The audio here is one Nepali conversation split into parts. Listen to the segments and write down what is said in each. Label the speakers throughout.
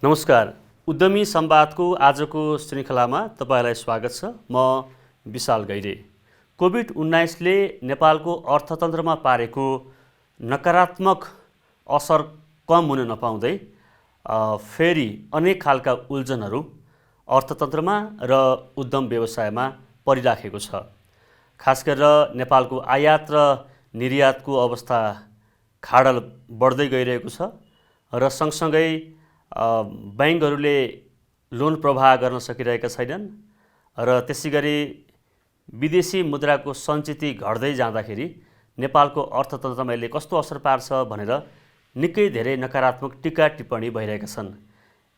Speaker 1: नमस्कार। उद्यमी संवादको आजको श्रृङ्खलामा तपाईँलाई स्वागत छ। म विशाल गैरे। कोभिड-19ले नेपालको अर्थतन्त्रमा पारेको नकारात्मक असर कम हुन नपाउँदै फेरि अनेक खालका उल्झनहरू अर्थतन्त्रमा र उद्यम व्यवसायमा परिराखेको छ। खास गरेर नेपालको आयात र निर्यातको अवस्था खाडल बढ्दै गइरहेको छ र सँगसँगै बैंकहरूले लोन प्रवाह गर्न सकिरहेका छैनन् र त्यसैगरी विदेशी मुद्राको सञ्चिति घट्दै जाँदाखेरि नेपालको अर्थतन्त्रमा यसले कस्तो असर पार्छ भनेर निकै धेरै नकारात्मक टीका टिप्पणी भइरहेका छन्।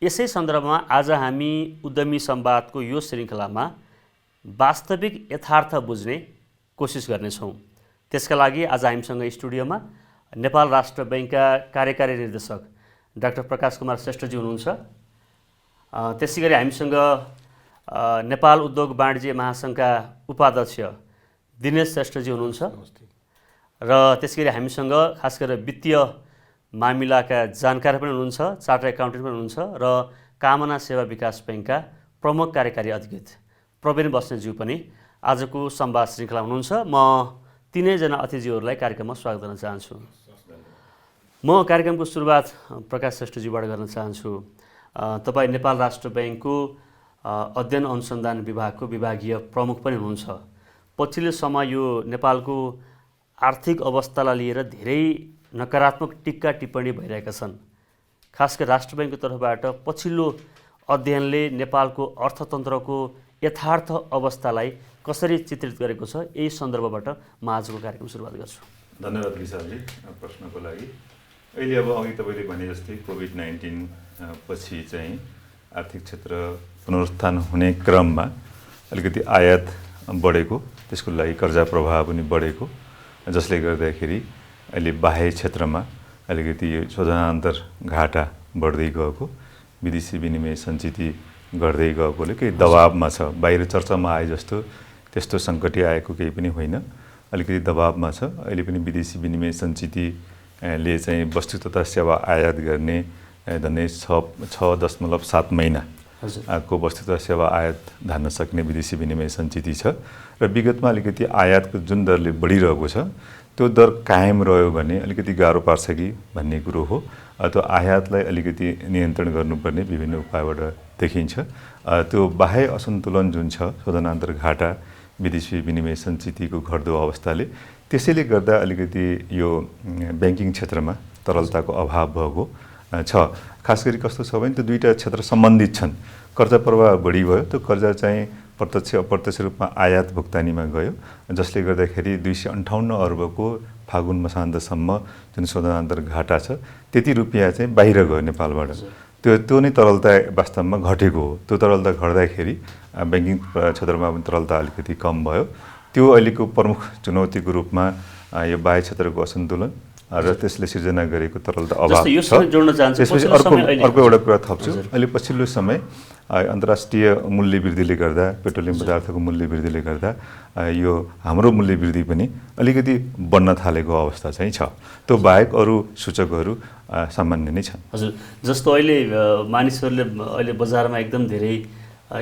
Speaker 1: यसै सन्दर्भमा आज हामी उद्यमी संवादको यो श्रृङ्खलामा वास्तविक यथार्थ बुझ्ने कोसिस गर्नेछौँ। त्यसका लागि आज हामीसँग स्टुडियोमा नेपाल राष्ट्र बैंकका कार्यकारी निर्देशक डाक्टर प्रकाश कुमार श्रेष्ठजी हुनुहुन्छ। त्यसैगरी हामीसँग नेपाल उद्योग वाणिज्य महासङ्घका उपाध्यक्ष दिनेश श्रेष्ठजी हुनुहुन्छ र त्यसैगरी हामीसँग खास गरेर वित्तीय मामिलाका जानकार पनि हुनुहुन्छ, चार्टर एकाउन्टेन्ट पनि हुनुहुन्छ र कामना सेवा विकास बैंकका प्रमुख कार्यकारी अधिकृत प्रवीण बस्नेतज्यू पनि आजको संवाद श्रृङ्खला हुनुहुन्छ। म तीनैजना अतिथिहरूलाई कार्यक्रममा स्वागत गर्न चाहन्छु। म कार्यक्रमको सुरुवात प्रकाश श्रेष्ठजीबाट गर्न चाहन्छु। तपाईँ नेपाल राष्ट्र बैंकको अध्ययन अनुसन्धान विभागको विभागीय प्रमुख पनि हुनुहुन्छ। पछिल्लो समय यो नेपालको आर्थिक अवस्थालाई लिएर धेरै नकारात्मक टीका टिप्पणी भइरहेका छन्। खास गरी राष्ट्र बैंकको तर्फबाट पछिल्लो अध्ययनले नेपालको अर्थतन्त्रको यथार्थ अवस्थालाई कसरी चित्रित गरेको छ, यही सन्दर्भबाट म आजको कार्यक्रम सुरुवात गर्छु।
Speaker 2: धन्यवाद विशालजी प्रश्नको लागि। अहिले अब अघि तपाईँले भने जस्तै कोभिड-19 पछि चाहिँ आर्थिक क्षेत्र पुनरुत्थान हुने क्रममा अलिकति आयात बढेको, त्यसको लागि कर्जा प्रवाह पनि बढेको, जसले गर्दाखेरि अहिले बाह्य क्षेत्रमा अलिकति शोधनान्तर घाटा बढ्दै गएको, विदेशी विनिमय सञ्चिति घट्दै गएकोले केही दबावमा छ। बाहिर चर्चामा आए जस्तो त्यस्तो सङ्कटै आएको केही पनि होइन, अलिकति दबावमा छ। अहिले पनि विदेशी विनिमय सञ्चितिले चाहिँ वस्तु तथा सेवा आयात गर्ने झन्डै 6.7 महिना को वस्तु तथा सेवा आयात धान्न सक्ने विदेशी विनिमय सञ्चिति छ र विगतमा अलिकति आयातको जुन दरले बढिरहेको छ त्यो दर कायम रह्यो भने अलिकति गाह्रो पार्छ कि भन्ने कुरो हो। त्यो आयातलाई अलिकति नियन्त्रण गर्नुपर्ने विभिन्न उपायबाट देखिन्छ। त्यो बाह्य असन्तुलन जुन छ, शोधनान्तर घाटा, विदेशी विनिमय सञ्चितिको घट्दो अवस्थाले, त्यसैले गर्दा अलिकति यो ब्याङ्किङ क्षेत्रमा तरलताको अभाव भएको छ। खास गरी कस्तो छ भने त्यो दुईवटा क्षेत्र सम्बन्धित छन्। कर्जा प्रवाह बढी भयो, त्यो कर्जा चाहिँ प्रत्यक्ष अप्रत्यक्ष रूपमा आयात भुक्तानीमा गयो, जसले गर्दाखेरि 258 अर्बको फागुन मसान्तसम्म जुन शोधनान्तर घाटा छ त्यति रुपियाँ चाहिँ बाहिर गयो नेपालबाट। त्यो नै तरलता वास्तवमा घटेको हो। त्यो तरलता घट्दाखेरि ब्याङ्किङ क्षेत्रमा पनि तरलता अलिकति कम भयो। त्यो अहिलेको प्रमुख चुनौतीको रूपमा यो बाह्य क्षेत्रको असन्तुलन र त्यसले सिर्जना गरेको तरलता अभाव छ। त्यसपछि अर्को एउटा कुरा थप्छु। अहिले पछिल्लो समय अन्तर्राष्ट्रिय मूल्य वृद्धिले गर्दा, पेट्रोलियम पदार्थको मूल्य वृद्धिले गर्दा यो हाम्रो मूल्य वृद्धि पनि अलिकति बढ्न थालेको अवस्था चाहिँ छ। त्यो बाहेक अरू सूचकहरू सामान्य नै छन्।
Speaker 1: हजुर, जस्तो अहिले मानिसहरूले अहिले बजारमा एकदम धेरै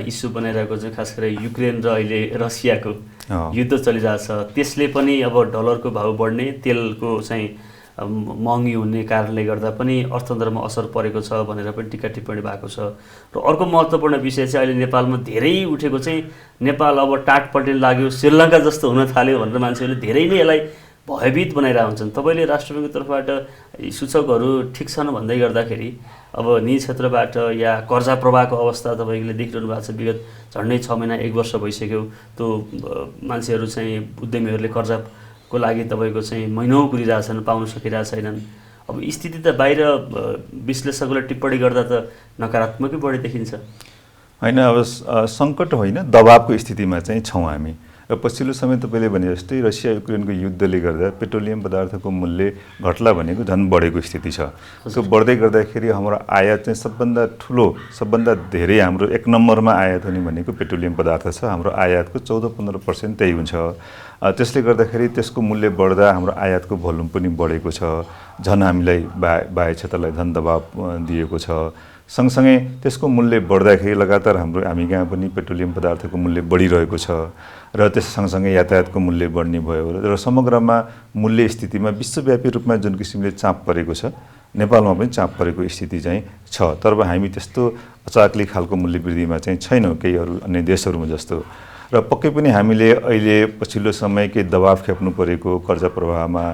Speaker 1: इस्यु बनाइरहेको छ, खास गरी युक्रेन र अहिले रसियाको युद्ध चलिरहेछ। त्यसले पनि अब डलरको भाउ बढ्ने, तेलको चाहिँ महँगी हुने कारणले गर्दा पनि अर्थतन्त्रमा असर परेको छ भनेर पनि टीका टिप्पणी भएको छ। र अर्को महत्त्वपूर्ण विषय चाहिँ अहिले नेपालमा धेरै उठेको चाहिँ नेपाल अब टाट पल्टिन लाग्यो, श्रीलङ्का जस्तो हुन थाल्यो भनेर मान्छेहरूले धेरै नै यसलाई भयभीत बनाइरहेको हुन्छन्। तपाईँले राष्ट्र बैंकको तर्फबाट सूचकहरू ठिक छन् भन्दै गर्दाखेरि अब निजी क्षेत्रबाट या कर्जा प्रवाहको अवस्था तपाईँले देखिरहनु भएको छ। विगत झन्डै 6 महिना 1 वर्ष भइसक्यो। त्यो मान्छेहरू चाहिँ उद्यमीहरूले कर्जाको लागि तपाईँको चाहिँ महिनौँ कुरिरहेछन्, पाउन सकिरहेको छैनन्। अब स्थिति त बाहिर विश्लेषकले टिप्पणी गर्दा त नकारात्मकै बढी देखिन्छ।
Speaker 2: होइन, अब सङ्कट होइन, दबावको स्थितिमा चाहिँ छौँ हामी। र पछिल्लो समय तपाईँले भने जस्तै रसिया युक्रेनको युद्धले गर्दा पेट्रोलियम पदार्थको मूल्य घट्ला भनेको झन् बढेको स्थिति छ। त्यो बढ्दै गर्दाखेरि हाम्रो आयात चाहिँ सबभन्दा ठुलो, सबभन्दा धेरै हाम्रो 1 नम्बरमा आयात हुने भनेको पेट्रोलियम पदार्थ छ। हाम्रो आयातको 14-15% त्यही हुन्छ। त्यसले गर्दाखेरि त्यसको मूल्य बढ्दा हाम्रो आयातको भोल्युम पनि बढेको छ, झन् हामीलाई बाह्य क्षेत्रलाई धन दबाव दिएको छ। सँगसँगै त्यसको मूल्य बढ्दाखेरि लगातार हामी कहाँ पनि पेट्रोलियम पदार्थको मूल्य बढिरहेको छ र त्यस सँगसँगै यातायातको मूल्य बढ्ने भयो र समग्रमा मूल्य स्थितिमा विश्वव्यापी रूपमा जुन किसिमले चाप परेको छ, नेपालमा पनि चाप परेको स्थिति चाहिँ छ। तर हामी त्यस्तो अचाक्ली खालको मूल्य वृद्धिमा चाहिँ छैनौँ केही अरू अन्य देशहरूमा जस्तो। र पक्कै पनि हामीले अहिले पछिल्लो समय केही दबाव खेप्नु परेको कर्जा प्रवाहमा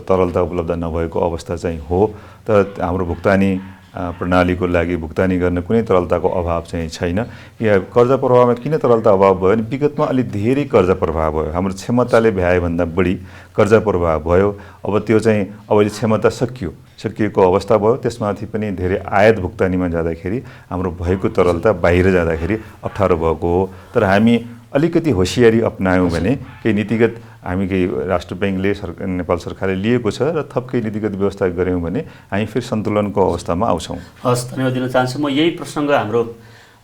Speaker 2: तरलता उपलब्ध नभएको अवस्था चाहिँ हो। तर हाम्रो भुक्तानी प्रणालीको लागि भुक्तानी गर्न कुनै तरलताको अभाव चाहिँ छैन। या कर्जा प्रवाहमा किन तरलता अभाव भयो भने विगतमा अलि धेरै कर्जा प्रवाह भयो, हाम्रो क्षमताले भ्याएभन्दा बढी कर्जा प्रवाह भयो। अब त्यो चाहिँ अब क्षमता सकिएको अवस्था भयो। त्यसमाथि पनि धेरै आयात भुक्तानीमा जाँदाखेरि हाम्रो भएको तरलता बाहिर जाँदाखेरि अप्ठ्यारो भएको हो। तर हामी अलिकति होसियारी अपनायौँ भने केही नीतिगत हामी केही राष्ट्र ब्याङ्कले नेपाल सरकारले लिएको छ र थप केही नीतिगत व्यवस्था गऱ्यौँ भने हामी फेरि सन्तुलनको अवस्थामा आउँछौँ।
Speaker 1: हस्, धन्यवाद दिन चाहन्छु। म यही प्रसङ्ग हाम्रो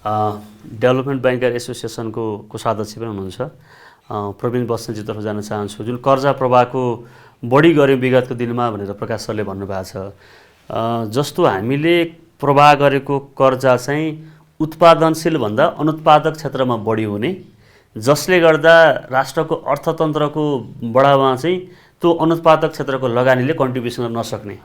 Speaker 1: डेभलपमेन्ट ब्याङ्कर एसोसिएसनको कोषाध्यक्ष पनि हुनुहुन्छ प्रवीण बस्नेतजीतर्फ जान चाहन्छु। जुन कर्जा प्रवाहको बढी गऱ्यौँ विगतको दिनमा भनेर प्रकाश सरले भन्नुभएको छ, जस्तो हामीले प्रवाह गरेको कर्जा चाहिँ उत्पादनशील भन्दा अनुत्पादक क्षेत्रमा बढी हुने, जसले गर्दा राष्ट्रको अर्थतन्त्रको बढावा चाहिँ त्यो अनुत्पादक क्षेत्रको लगानीले कन्ट्रिब्युसन गर्न नसक्ने,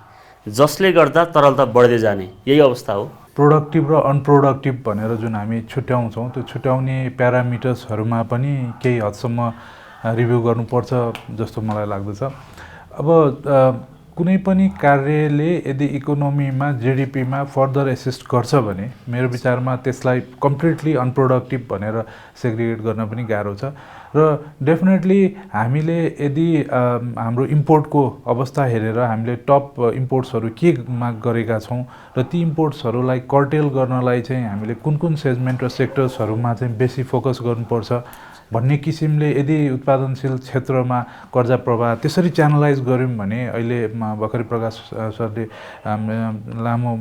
Speaker 1: जसले गर्दा तरलता बढ्दै जाने, यही अवस्था हो।
Speaker 3: प्रोडक्टिभ र अनप्रोडक्टिभ भनेर जुन हामी छुट्याउँछौँ त्यो छुट्याउने प्यारामिटर्सहरूमा पनि केही हदसम्म रिभ्यू गर्नुपर्छ जस्तो मलाई लाग्दछ। अब कुनै पनि कार्यले यदि इकोनोमीमा जीडीपीमा फर्दर एसिस्ट गर्छ भने मेरो विचारमा त्यसलाई कम्प्लिटली अनप्रोडक्टिभ भनेर सेग्रिगेट गर्न पनि गाह्रो छ। र डेफिनेटली हामीले यदि हाम्रो इम्पोर्टको अवस्था हेरेर हामीले टप इम्पोर्ट्सहरू केमा गरेका छौँ र ती इम्पोर्ट्सहरूलाई कर्टेल गर्नलाई चाहिँ हामीले कुन कुन सेगमेन्ट र सेक्टर्सहरूमा चाहिँ बेसी फोकस गर्नुपर्छ भन्ने किसिमले यदि उत्पादनशील क्षेत्रमा कर्जा प्रवाह त्यसरी च्यानलाइज गऱ्यौँ भने अहिले भर्खरै प्रकाश सरले लामो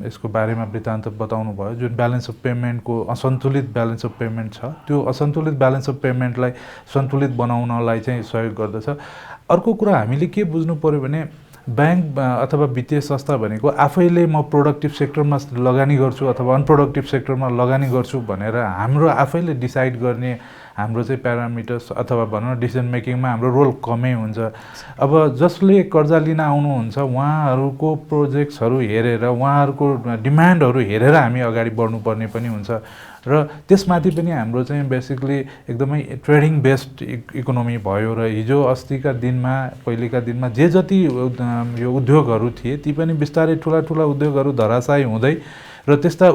Speaker 3: यसको बारेमा वृत्तान्त बताउनु भयो। जुन ब्यालेन्स अफ पेमेन्टको असन्तुलित ब्यालेन्स अफ पेमेन्ट छ त्यो असन्तुलित ब्यालेन्स अफ पेमेन्टलाई सन्तुलित बनाउनलाई चाहिँ सहयोग गर्दछ। अर्को कुरा हामीले के बुझ्नु पर्यो भने ब्याङ्क अथवा वित्तीय संस्था भनेको आफैले म प्रोडक्टिभ सेक्टरमा लगानी गर्छु अथवा अनप्रोडक्टिभ सेक्टरमा लगानी गर्छु भनेर हाम्रो आफैले डिसाइड गर्ने हाम्रो चाहिँ प्यारामिटर्स अथवा भनौँ न डिसिजन मेकिङमा हाम्रो रोल कमै हुन्छ। अब जसले कर्जा लिन आउनुहुन्छ उहाँहरूको प्रोजेक्ट्सहरू हेरेर उहाँहरूको डिमान्डहरू हेरेर हामी अगाडि बढ्नुपर्ने पनि हुन्छ र त्यसमाथि पनि हाम्रो चाहिँ बेसिकली एकदमै ट्रेडिङ बेस्ड इकोनोमी भयो र हिजो अस्तिका दिनमा पहिलेका दिनमा जे जति यो उद्योगहरू थिए ती पनि बिस्तारै ठुला ठुला उद्योगहरू धराशायी हुँदै र त्यस्ता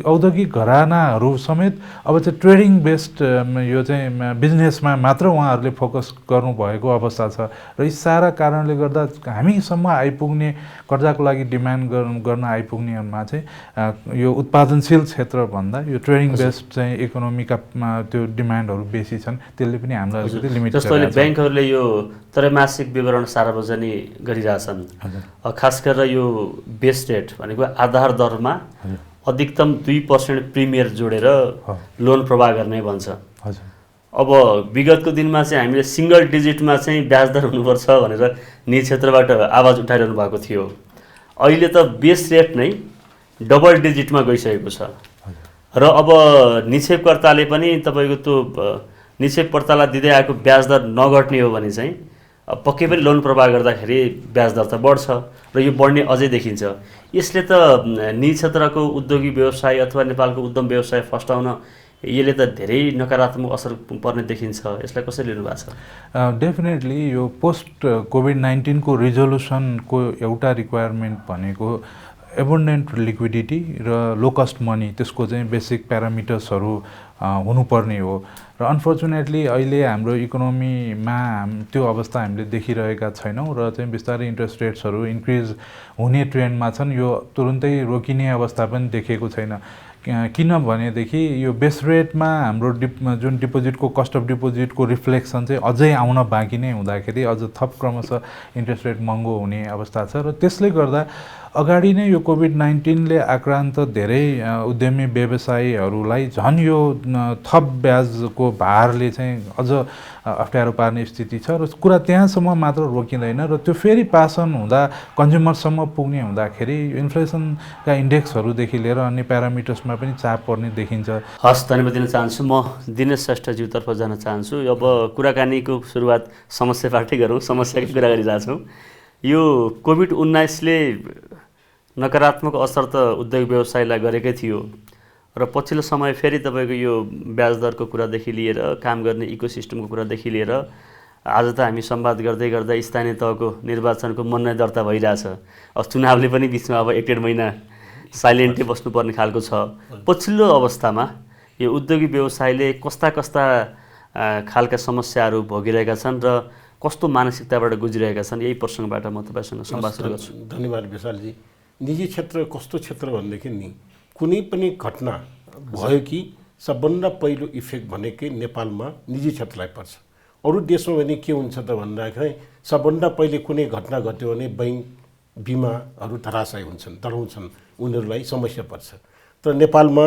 Speaker 3: औद्योगिक घरानाहरू समेत अब चाहिँ ट्रेडिङ बेस्ड यो चाहिँ बिजनेसमा मात्र उहाँहरूले फोकस गर्नुभएको अवस्था छ र यी सारा कारणले गर्दा हामीसम्म आइपुग्ने कर्जाको लागि डिमान्ड गर्न आइपुग्नेमा चाहिँ यो उत्पादनशील क्षेत्रभन्दा यो ट्रेडिङ बेस्ड चाहिँ इकोनोमीका त्यो डिमान्डहरू बेसी छन्। त्यसले पनि हामीलाई अलिकति लिमिट
Speaker 1: जस्तो अहिले ब्याङ्कहरूले यो त्रैमासिक विवरण सार्वजनिक गरिरहेछन्, खास गरेर यो बेस रेट भनेको आधार दरमा अधिकतम 2% प्रिमियर जोडेर लोन प्रवाह गर्ने भन्छ। अब विगतको दिनमा चाहिँ हामीले सिङ्गल डिजिटमा चाहिँ ब्याज दर हुनुपर्छ भनेर निजी क्षेत्रबाट आवाज उठाइरहनु भएको थियो। अहिले त बेस रेट नै डबल डिजिटमा गइसकेको छ र अब निक्षेपकर्ताले पनि तपाईँको त्यो निक्षेपकर्तालाई दिँदै आएको ब्याज दर नघट्ने हो भने चाहिँ पक्कै पनि लोन प्रवाह गर्दाखेरि ब्याज दर त बढ्छ र यो बढ्ने अझै देखिन्छ। यसले त निजी क्षेत्रको उद्योगिक व्यवसाय अथवा नेपालको उद्यम व्यवसाय फस्टाउन यसले त धेरै नकारात्मक असर पर्ने देखिन्छ। यसलाई कसरी लिनु भएको छ?
Speaker 3: डेफिनेटली यो पोस्ट कोभिड-19 को रिजोल्युसनको एउटा रिक्वायरमेन्ट भनेको एबन्डेन्ट लिक्विडिटी र लो कस्ट मनी, त्यसको चाहिँ बेसिक प्यारामिटर्सहरू हुनुपर्ने हो र अनफर्चुनेटली अहिले हाम्रो इकोनोमीमा त्यो अवस्था हामीले देखिरहेका छैनौँ र चाहिँ बिस्तारै इन्ट्रेस्ट रेट्सहरू इन्क्रिज हुने ट्रेन्डमा छन्। यो तुरुन्तै रोकिने अवस्था पनि देखिएको छैन। किनभनेदेखि यो बेस रेटमा हाम्रो जुन डिपोजिटको कस्ट अफ डिपोजिटको रिफ्लेक्सन चाहिँ अझै आउन बाँकी नै हुँदाखेरि अझ थप क्रमशः इन्ट्रेस्ट रेट महँगो हुने अवस्था छ र त्यसले गर्दा अगाडि नै यो कोभिड-19ले आक्रान्त धेरै उद्यमी व्यवसायीहरूलाई झन् यो थप ब्याजको भारले चाहिँ अझ अप्ठ्यारो पार्ने स्थिति छ र कुरा त्यहाँसम्म मात्र रोकिँदैन र त्यो फेरि पासन हुँदा कन्ज्युमरसम्म पुग्ने हुँदाखेरि इन्फ्लेसनका इन्डेक्सहरूदेखि लिएर अन्य प्यारामिटर्समा पनि चाप पर्ने देखिन्छ।
Speaker 1: हस्, धन्यवाद दिन चाहन्छु। म दिनेश श्रेष्ठज्यूतर्फ जान चाहन्छु। अब कुराकानीको सुरुवात समस्याबाटै गरौँ, समस्याकै कुरा गरिरहेछौँ। यो कोभिड-19ले नकारात्मक असर त उद्योग व्यवसायलाई गरेकै थियो र पछिल्लो समय फेरि तपाईँको यो ब्याज दरको कुरादेखि लिएर काम गर्ने इकोसिस्टमको कुरादेखि लिएर आज त हामी संवाद गर्दै गर्दा स्थानीय तहको निर्वाचनको मननै दर्ता भइरहेछ। अब चुनावले पनि बिचमा अब 1-1.5 महिना साइलेन्टै बस्नुपर्ने खालको छ। पछिल्लो अवस्थामा यो उद्योगी व्यवसायले कस्ता कस्ता खालका समस्याहरू भोगिरहेका छन् र कस्तो मानसिकताबाट गुजिरहेका छन्, यही प्रसङ्गबाट म तपाईँसँग संवाद सुरु गर्छु।
Speaker 4: धन्यवाद विशालजी। निजी क्षेत्र कस्तो क्षेत्र भनेदेखि नि कुनै पनि घटना भयो कि सबभन्दा पहिलो इफेक्ट भनेकै नेपालमा निजी क्षेत्रलाई पर्छ। अरू देशमा भने के हुन्छ त भन्दाखेरि सबभन्दा पहिले कुनै घटना घट्यो भने बैंक बिमाहरू धराशयी हुन्छन्, डराउँछन्, उनीहरूलाई समस्या पर्छ। तर नेपालमा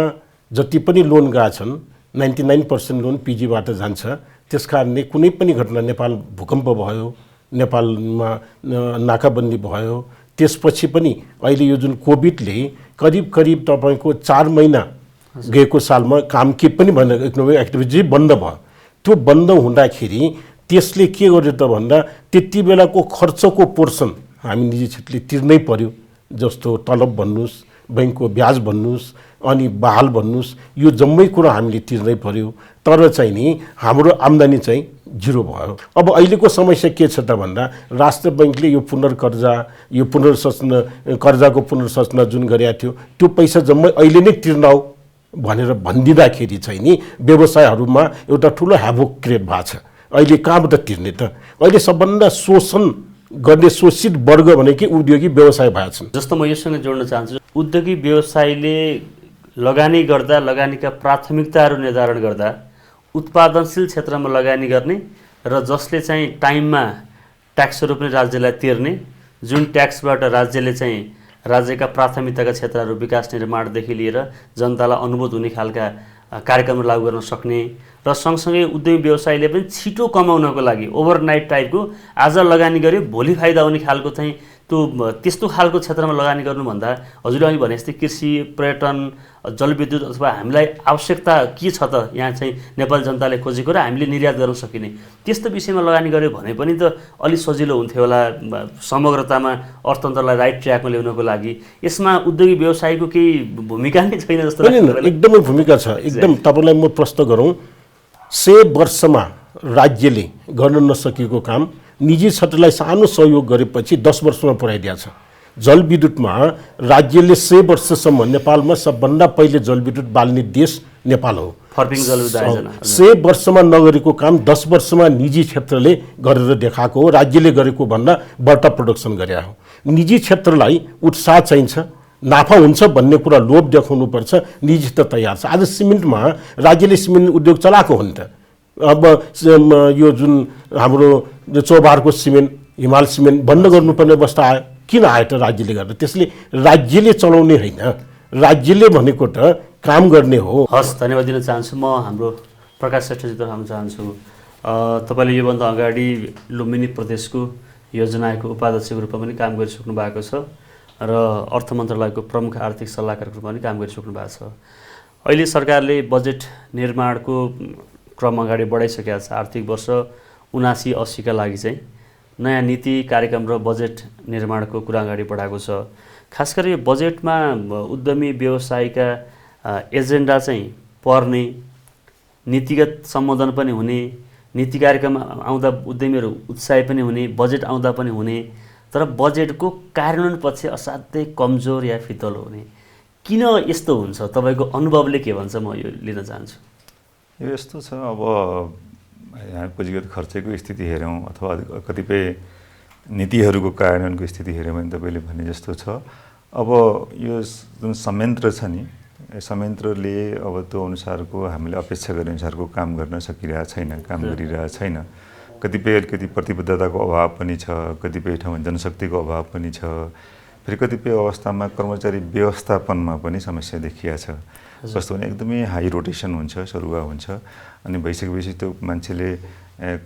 Speaker 4: जति पनि लोन गएका छन् 99% लोन पिजीबाट जान्छ। त्यस कारणले कुनै पनि घटना, नेपाल भूकम्प भयो, नेपालमा नाकाबन्दी भयो, त्यसपछि पनि अहिले यो जुन कोभिडले करिब करिब तपाईँको 4 महिना गएको सालमा काम के पनि भन्दा इकोनोमिक एक्टिभिटी बन्द भयो। त्यो बन्द हुँदाखेरि त्यसले के गर्यो त भन्दा त्यति बेलाको खर्चको पोर्सन हामी निजी क्षेत्रले तिर्नै पर्यो। जस्तो तलब भन्नुहोस्, बैंकको ब्याज भन्नुहोस्, अनि बहाल भन्नुहोस्, यो जम्मै कुरा हामीले तिर्नै पर्यो। तर चाहिँ नि हाम्रो आम्दानी चाहिँ जिरो भयो। अब अहिलेको समस्या के छ त भन्दा राष्ट्र बैंकले यो पुनर्कर्जा, यो कर्जाको पुनर्संरचना जुन गरेको थियो त्यो पैसा जम्मै अहिले नै तिर्नाऊ भनेर भनिदिँदाखेरि चाहिँ नि व्यवसायहरूमा एउटा ठुलो ह्याभोक क्रिएट भएको छ। अहिले कहाँबाट तिर्ने त? अहिले सबभन्दा शोषण गर्ने शोषित वर्ग भनेकै उद्योगी व्यवसाय भएका छन्।
Speaker 1: जस्तो म योसँग जोड्न चाहन्छु, उद्योगी व्यवसायले लगानी गर्दा लगानीका प्राथमिकताहरू निर्धारण गर्दा उत्पादनशील क्षेत्रमा लगानी गर्ने र जसले चाहिँ टाइममा ट्याक्सहरू पनि राज्यलाई तिर्ने, जुन ट्याक्सबाट राज्यले चाहिँ राज्यका प्राथमिकताका क्षेत्रहरू विकास निर्माणदेखि लिएर जनतालाई अनुभूत हुने खालका कार्यक्रमहरू लागू गर्न सक्ने र सँगसँगै उद्यमी व्यवसायले पनि छिटो कमाउनको लागि ओभरनाइट टाइपको आज लगानी गऱ्यो भोलि फाइदा हुने खालको चाहिँ त्यस्तो खालको क्षेत्रमा लगानी गर्नुभन्दा हजुरले अघि भने जस्तै कृषि, पर्यटन, जलविद्युत अथवा हामीलाई आवश्यकता के छ त यहाँ चाहिँ नेपाली जनताले खोजेको र हामीले निर्यात गर्न सकिने त्यस्तो विषयमा लगानी गर्यो भने पनि त अलि सजिलो हुन्थ्यो होला समग्रतामा अर्थतन्त्रलाई राइट ट्र्याकमा ल्याउनको लागि। यसमा उद्योगी व्यवसायको केही भूमिका नै छैन जस्तो लाग्छ।
Speaker 4: एकदमै भूमिका छ। एकदम तपाईँलाई म प्रश्न गरौँ, 100 वर्षमा राज्यले गर्न नसकेको काम निजी क्षेत्रलाई सानो सहयोग गरेपछि 10 वर्षमा पुर्याइदिएको छ। जलविद्युतमा राज्यले 100 वर्षसम्म नेपालमा सबभन्दा पहिले जलविद्युत बाल्ने देश नेपाल हो। 100 वर्षमा नगरेको काम 10 वर्षमा निजी क्षेत्रले गरेर देखाएको हो। राज्यले गरेको भन्दा बढ्ता प्रोडक्सन गरे हो। निजी क्षेत्रलाई उत्साह चाहिन्छ, नाफा हुन्छ भन्ने कुरा लोभ देखाउनुपर्छ। निजी क्षेत्र तयार छ। आज सिमेन्टमा राज्यले सिमेन्ट उद्योग चलाएको हो नि त। अब यो जुन हाम्रो चौबारको सिमेन्ट, हिमाल सिमेन्ट बन्द गर्नुपर्ने अवस्था आयो। किन आयो त? राज्यले गर्दा। त्यसले राज्यले चलाउने होइन, राज्यले भनेको त काम गर्ने हो।
Speaker 1: हस्, धन्यवाद दिन चाहन्छु। म हाम्रो प्रकाश श्रेष्ठजीतर्फ आउन चाहन्छु। तपाईँले योभन्दा अगाडि लुम्बिनी प्रदेशको योजना आयोगको उपाध्यक्षको रूपमा पनि काम गरिसक्नु भएको छ र अर्थ मन्त्रालयको प्रमुख आर्थिक सल्लाहकारको रूपमा पनि काम गरिसक्नु भएको छ। अहिले सरकारले बजेट निर्माणको क्रम अगाडि बढाइसकेका छ। आर्थिक वर्ष 79-80 का लागि चाहिँ नयाँ नीति कार्यक्रम र बजेट निर्माणको कुरा अगाडि बढाएको छ। खास गरी यो बजेटमा उद्यमी व्यवसायका एजेन्डा चाहिँ पर्ने, नीतिगत सम्बोधन पनि हुने, नीति कार्यक्रम आउँदा उद्यमीहरू उत्साही पनि हुने, बजेट आउँदा पनि हुने, तर बजेटको कार्यान्वयन पछि असाध्यै कमजोर या फितल हुने। किन यस्तो हुन्छ? तपाईँको अनुभवले के भन्छ? म यो लिन चाहन्छु।
Speaker 2: यो यस्तो छ, अब यहाँ पुँजीगत खर्चको स्थिति हेऱ्यौँ अथवा कतिपय नीतिहरूको कार्यान्वयनको स्थिति हेऱ्यौँ भने तपाईँले भने जस्तो छ। अब यो जुन संयन्त्र छ नि, संयन्त्रले अब त्यो अनुसारको हामीले अपेक्षा गरे अनुसारको काम गर्न सकिरहेको छैन, काम गरिरहेको छैन। कतिपय अलिकति प्रतिबद्धताको अभाव पनि छ, कतिपय ठाउँमा जनशक्तिको अभाव पनि छ, फेरि कतिपय अवस्थामा कर्मचारी व्यवस्थापनमा पनि समस्या देखिया छ। कस्तो भने एकदमै हाई रोटेसन हुन्छ, सरुवा हुन्छ, अनि भइसकेपछि त्यो मान्छेले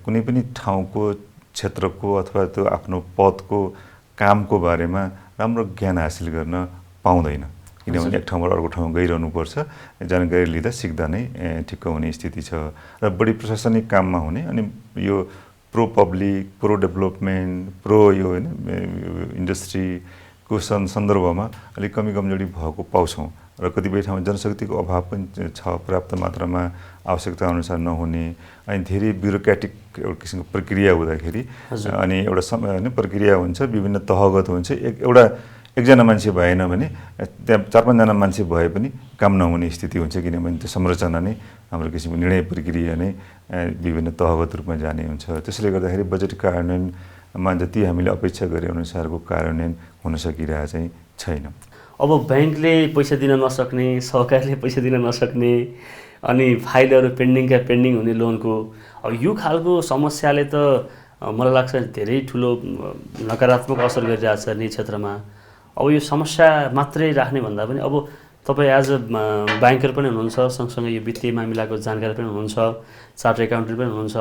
Speaker 2: कुनै पनि ठाउँको क्षेत्रको अथवा त्यो आफ्नो पदको कामको बारेमा राम्रो ज्ञान हासिल गर्न पाउँदैन, किनभने एक ठाउँबाट अर्को ठाउँमा गइरहनुपर्छ, जानकारी लिँदा सिक्दा नै ठिक्क हुने स्थिति छ र बढी प्रशासनिक काममा हुने। अनि यो pro public, pro development, pro यो होइन इन्डस्ट्रीको सन्दर्भमा अलिक कमी कमजोरी भएको पाउँछौँ र कतिपय ठाउँमा जनशक्तिको अभाव पनि छ, पर्याप्त मात्रामा आवश्यकता अनुसार नहुने, अनि धेरै ब्युरोक्रेटिक एउटा किसिमको प्रक्रिया हुँदाखेरि अनि एउटा समय होइन प्रक्रिया हुन्छ, विभिन्न तहगत हुन्छ, एकजना मान्छे भएन भने त्यहाँ 4-5 जना मान्छे भए पनि काम नहुने स्थिति हुन्छ, किनभने त्यो संरचना नै हाम्रो किसिमको निर्णय प्रक्रिया नै विभिन्न तहगत रूपमा जाने हुन्छ। त्यसले गर्दाखेरि बजेट कार्यान्वयनमा जति हामीले अपेक्षा गरे अनुसारको कार्यान्वयन हुन सकिरहेको चाहिँ छैन।
Speaker 1: अब ब्याङ्कले पैसा दिन नसक्ने, सहकारीले पैसा दिन नसक्ने, अनि फाइलहरू पेन्डिङ हुने लोनको, अब यो खालको समस्याले त मलाई लाग्छ धेरै ठुलो नकारात्मक असर गरिरहेछ नि क्षेत्रमा। अब यो समस्या मात्रै राख्ने भन्दा पनि अब तपाईँ एज अ ब्याङ्कर पनि हुनुहुन्छ, सँगसँगै यो वित्तीय मामिलाको जानकारी पनि हुनुहुन्छ, चार्टर्ड एकाउन्टेन्ट पनि हुनुहुन्छ,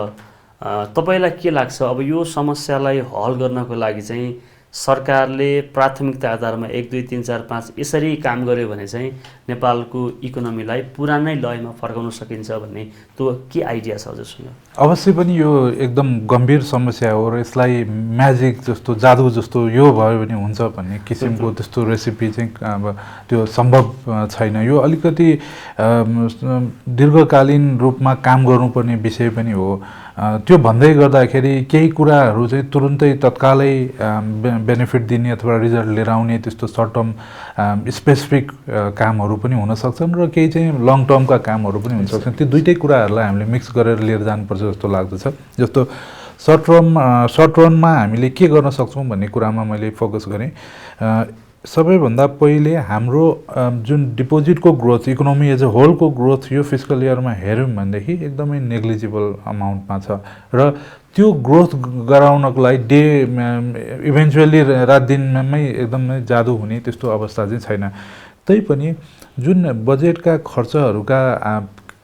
Speaker 1: तपाईँलाई के लाग्छ अब यो समस्यालाई हल गर्नको लागि चाहिँ सरकारले प्राथमिकता आधारमा 1, 2, 3, 4, 5 यसरी काम गर्यो भने चाहिँ नेपालको इकोनोमीलाई पुरानै लयमा फर्काउन सकिन्छ भन्ने त्यो के आइडिया छ हजुरसँग?
Speaker 3: अवश्य पनि यो एकदम गम्भीर समस्या हो र यसलाई म्याजिक जस्तो, जादु जस्तो यो भयो भने हुन्छ भन्ने किसिमको त्यस्तो रेसिपी चाहिँ अब त्यो सम्भव छैन। यो अलिकति दीर्घकालीन रूपमा काम गर्नुपर्ने विषय पनि हो। त्यो भन्दै गर्दाखेरि केही कुराहरू चाहिँ तुरुन्तै तत्कालै बेनिफिट दिने अथवा रिजल्ट लिएर आउने त्यस्तो सर्ट टर्म स्पेसिफिक कामहरू पनि हुन सक्छन् र केही चाहिँ लङ टर्मका कामहरू पनि हुन सक्छन्। त्यो दुईटै कुराहरूलाई हामीले मिक्स गरेर लिएर जानुपर्छ जस्तो लाग्दछ। जस्तो सर्ट रनमा हामीले के गर्न सक्छौँ भन्ने कुरामा मैले फोकस गरेँ। सबैभन्दा पहिले हाम्रो जुन डिपोजिटको ग्रोथ, इकोनोमी एज अ होलको ग्रोथ यो फिस्कल इयरमा हेऱ्यौँ भनेदेखि एकदमै नेग्लिजिबल अमाउन्टमा छ र त्यो ग्रोथ गराउनको लागि इभेन्चुअली रात दिनमै एकदमै जादु हुने त्यस्तो अवस्था चाहिँ छैन। तैपनि जुन बजेटका खर्चहरूका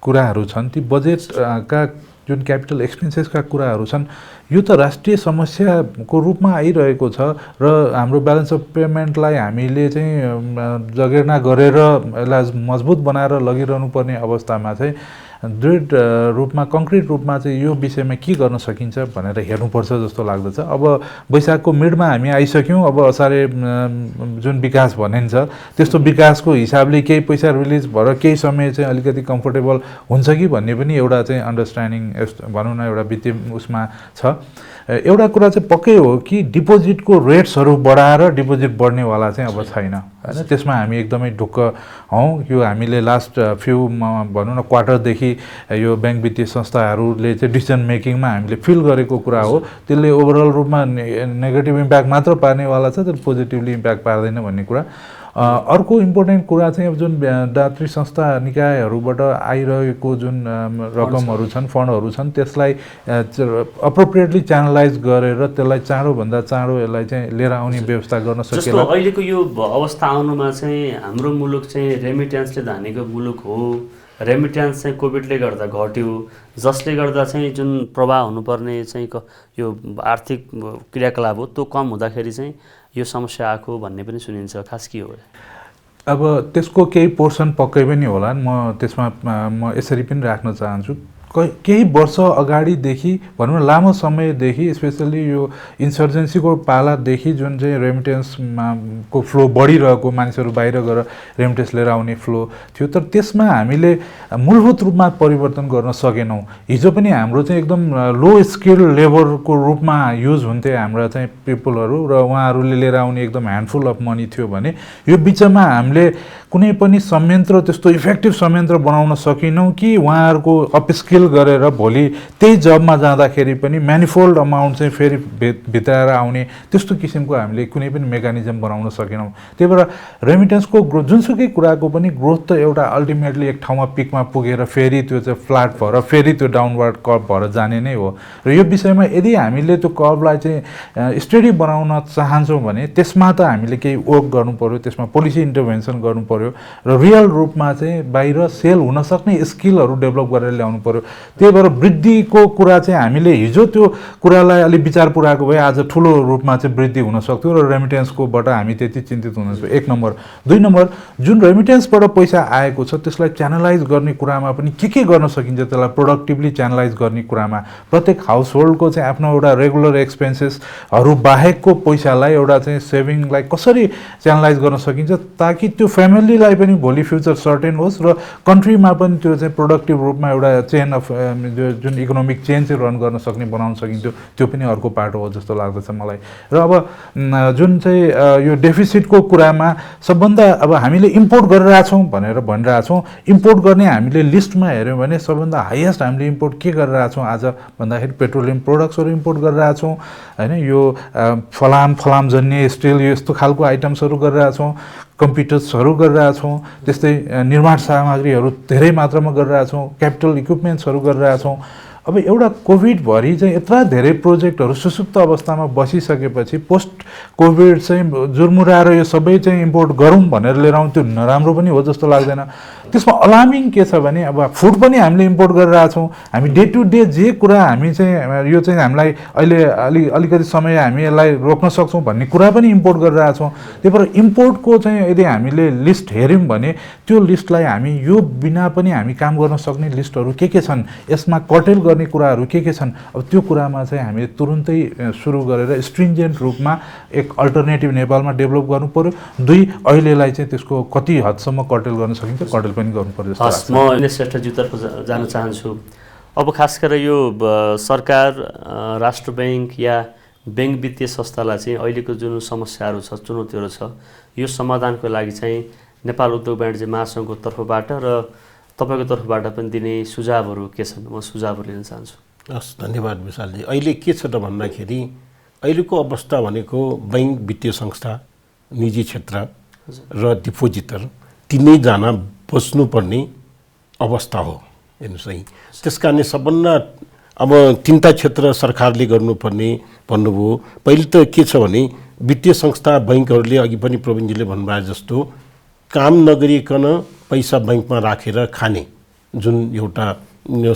Speaker 3: कुराहरू छन्, ती बजेटका जुन क्यापिटल एक्सपेन्सेसका कुराहरू छन्, यो त राष्ट्रिय समस्याको रूपमा आइरहेको छ र हाम्रो ब्यालेन्स अफ पेमेन्टलाई हामीले चाहिँ जगेर्ना गरेर यसलाई मजबुत बनाएर लगिरहनु पर्ने अवस्थामा चाहिँ दृढ रूपमा, कङ्क्रिट रूपमा चाहिँ यो विषयमा के गर्न सकिन्छ भनेर हेर्नुपर्छ जस्तो लाग्दछ। अब वैशाखको मिडमा हामी आइसक्यौँ, अब असारे जुन विकास भनिन्छ त्यस्तो विकासको हिसाबले केही पैसा रिलिज भएर केही समय चाहिँ अलिकति कम्फोर्टेबल हुन्छ कि भन्ने पनि एउटा चाहिँ अन्डरस्ट्यान्डिङ भनौँ न एउटा वित्तीय उसमा छ। एउटा कुरा चाहिँ पक्कै हो कि डिपोजिटको रेट्सहरू बढाएर डिपोजिट बढ्नेवाला चाहिँ अब छैन होइन। त्यसमा हामी एकदमै ढुक्क हौँ। यो हामीले लास्ट फ्यु भनौँ न क्वार्टरदेखि यो ब्याङ्क वित्तीय संस्थाहरूले चाहिँ डिसिजन मेकिङमा हामीले फिल गरेको कुरा हो। त्यसले ओभरअल रूपमा नेगेटिभ इम्प्याक्ट मात्र पार्नेवाला छ, तर पोजिटिभली इम्प्याक्ट पार्दैन भन्ने कुरा। अर्को इम्पोर्टेन्ट कुरा चाहिँ अब जुन दात्री संस्था निकायहरूबाट आइरहेको जुन रकमहरू छन्, फन्डहरू छन्, त्यसलाई अप्रोप्रिएटली च्यानलाइज गरेर त्यसलाई चाँडोभन्दा चाँडो यसलाई चाहिँ लिएर आउने व्यवस्था गर्न सकिएला।
Speaker 1: जस्तो अहिलेको यो अवस्था आउनुमा चाहिँ हाम्रो मुलुक चाहिँ रेमिट्यान्सले धानेको मुलुक हो। रेमिट्यान्स चाहिँ कोभिडले गर्दा घट्यो, जसले गर्दा चाहिँ जुन प्रवाह हुनुपर्ने चाहिँ यो आर्थिक क्रियाकलाप हो त्यो कम हुँदाखेरि चाहिँ यो समस्या आएको भन्ने पनि सुनिन्छ। खास के हो?
Speaker 3: अब त्यसको केही पोर्सन पक्कै पनि होला। म त्यसमा म यसरी पनि राख्न चाहन्छु, केही वर्ष अगाडिदेखि भनौँ न लामो समयदेखि स्पेसल्ली यो इन्सर्जेन्सीको पालादेखि जुन चाहिँ रेमिटेन्समा को फ्लो बढिरहेको, मानिसहरू बाहिर गएर रेमिटेन्स लिएर आउने फ्लो थियो, तर त्यसमा हामीले मूलभूत रूपमा परिवर्तन गर्न सकेनौँ। हिजो पनि हाम्रो चाहिँ एकदम लो स्किल लेबरको रूपमा युज हुन्थे हाम्रा चाहिँ पिपलहरू र उहाँहरूले लिएर आउने एकदम ह्यान्डफुल अफ मनी थियो भने यो बिचमा हामीले कुनै पनि संयन्त्र त्यस्तो इफेक्टिभ संयन्त्र बनाउन सकेनौँ कि उहाँहरूको अपस्किल गरेर भोलि त्यही जबमा जाँदाखेरि पनि म्यानिफोल्ड अमाउन्ट चाहिँ फेरि भित्राएर आउने त्यस्तो किसिमको हामीले कुनै पनि मेकानिजम बनाउन सकेनौँ। त्यही भएर रेमिटेन्सको ग्रोथ जुनसुकै कुराको पनि ग्रोथ त एउटा अल्टिमेटली एक ठाउँमा पिकमा पुगेर फेरि त्यो चाहिँ फ्ल्याट भएर फेरि त्यो डाउनवर्ड कर्भ भएर जाने नै हो। र यो विषयमा यदि हामीले त्यो कर्भलाई चाहिँ स्टडी बनाउन चाहन्छौँ भने त्यसमा त हामीले केही वर्क गर्नु पर्यो, त्यसमा पोलिसी इन्टरभेन्सन गर्नु पर्यो र रियल रूपमा चाहिँ बाहिर सेल हुन सक्ने स्किलहरू डेभलप गरेर ल्याउनु पर्यो। त्यही भएर वृद्धिको कुरा चाहिँ हामीले हिजो त्यो कुरालाई अलिक विचार पुऱ्याएको भए आज ठुलो रूपमा चाहिँ वृद्धि हुन सक्थ्यो र रेमिटेन्सकोबाट हामी त्यति चिन्तित हुन्छौँ। 1 नम्बर। 2 नम्बर, जुन रेमिटेन्सबाट पैसा आएको छ त्यसलाई च्यानलाइज गर्ने कुरामा पनि के गर्न सकिन्छ, त्यसलाई प्रोडक्टिभली च्यानलाइज गर्ने कुरामा प्रत्येक हाउस होल्डको चाहिँ आफ्नो एउटा रेगुलर एक्सपेन्सेसहरू बाहेकको पैसालाई एउटा चाहिँ सेभिङलाई कसरी च्यानलाइज गर्न सकिन्छ ताकि त्यो फ्यामिलीलाई पनि भोलि फ्युचर सर्टेन होस् र कन्ट्रीमा पनि त्यो चाहिँ प्रोडक्टिभ रूपमा एउटा चेन अफ जुन इकोनोमिक चेन चाहिँ रन गर्न सक्ने बनाउन सकिन्थ्यो। त्यो पनि अर्को पाटो हो जस्तो लाग्दछ मलाई। र अब जुन चाहिँ यो डेफिसिटको कुरामा सबभन्दा अब हामीले इम्पोर्ट गरिरहेछौँ भनेर भनिरहेछौँ, इम्पोर्ट गर्ने हामीले लिस्टमा हेऱ्यौँ भने सबभन्दा हाइएस्ट हामीले इम्पोर्ट के गरिरहेछौँ आज भन्दाखेरि पेट्रोलियम प्रोडक्ट्सहरू इम्पोर्ट गरिरहेछौँ होइन। यो फलामजन्य स्टिल यो यस्तो खालको आइटम्सहरू गरिरहेछौँ, कम्प्युटर्सहरू गरिरहेछौँ, त्यस्तै निर्माण सामग्रीहरू धेरै मात्रामा गरिरहेछौँ, क्यापिटल इक्विपमेन्ट्सहरू गरिरहेछौँ। अब एउटा कोभिडभरि चाहिँ यत्रा धेरै प्रोजेक्टहरू सुसुप्त अवस्थामा बसिसकेपछि पोस्ट कोभिड चाहिँ जुर्मुराएर यो सबै चाहिँ इम्पोर्ट गरौँ भनेर लिएर आउँ त्यो नराम्रो पनि हो जस्तो लाग्दैन। त्यसमा अलार्मिङ के छ भने अब फुड पनि हामीले इम्पोर्ट गरिरहेछौँ। हामी डे टु डे जे कुरा हामी चाहिँ यो चाहिँ हामीलाई अहिले अलिकति समय हामी यसलाई रोक्न सक्छौँ भन्ने कुरा पनि इम्पोर्ट गरिरहेछौँ। त्यही भएर इम्पोर्टको चाहिँ यदि हामीले लिस्ट हेऱ्यौँ भने त्यो लिस्टलाई हामी यो बिना पनि हामी काम गर्न सक्ने लिस्टहरू के छन्, यसमा कर्टेल गर्ने कुराहरू के छन्, अब त्यो कुरामा चाहिँ हामीले तुरुन्तै सुरु गरेर स्ट्रिन्जेन्ट रूपमा एक अल्टरनेटिभ नेपालमा डेभलप गर्नु पर्यो। 2, अहिलेलाई चाहिँ त्यसको कति हदसम्म कर्टेल गर्न सकिन्छ कर्टेल पनि गर्नु पर्यो जस्तो लाग्छ।
Speaker 1: म श्रेष्ठज्यूतर्फ जान चाहन्छु। अब खास गरेर यो सरकार, राष्ट्र ब्याङ्क या ब्याङ्क वित्तीय संस्थालाई चाहिँ अहिलेको जुन समस्याहरू छ, चुनौतीहरू छ, यो समाधानको लागि चाहिँ नेपाल उद्योग वाणिज्य महासङ्घको तर्फबाट र तपाईँको तर्फबाट पनि दिने सुझावहरू के छन्? म सुझावहरू लिन चाहन्छु।
Speaker 4: हस्, धन्यवाद विशालजी। अहिले के छ त भन्दाखेरि अहिलेको अवस्था भनेको बैङ्क, वित्तीय संस्था, निजी क्षेत्र र डिपोजिटर तिनैजना बस्नुपर्ने अवस्था हो हेर्नुहोस् है। त्यस कारण सबभन्दा अब तिनवटा क्षेत्र सरकारले गर्नुपर्ने भन्नुभयो। पहिले त के छ भने वित्तीय संस्था बैङ्कहरूले अघि पनि प्रवीणजीले भन्नुभयो जस्तो काम नगरिकन पैसा बैङ्कमा राखेर खाने जुन एउटा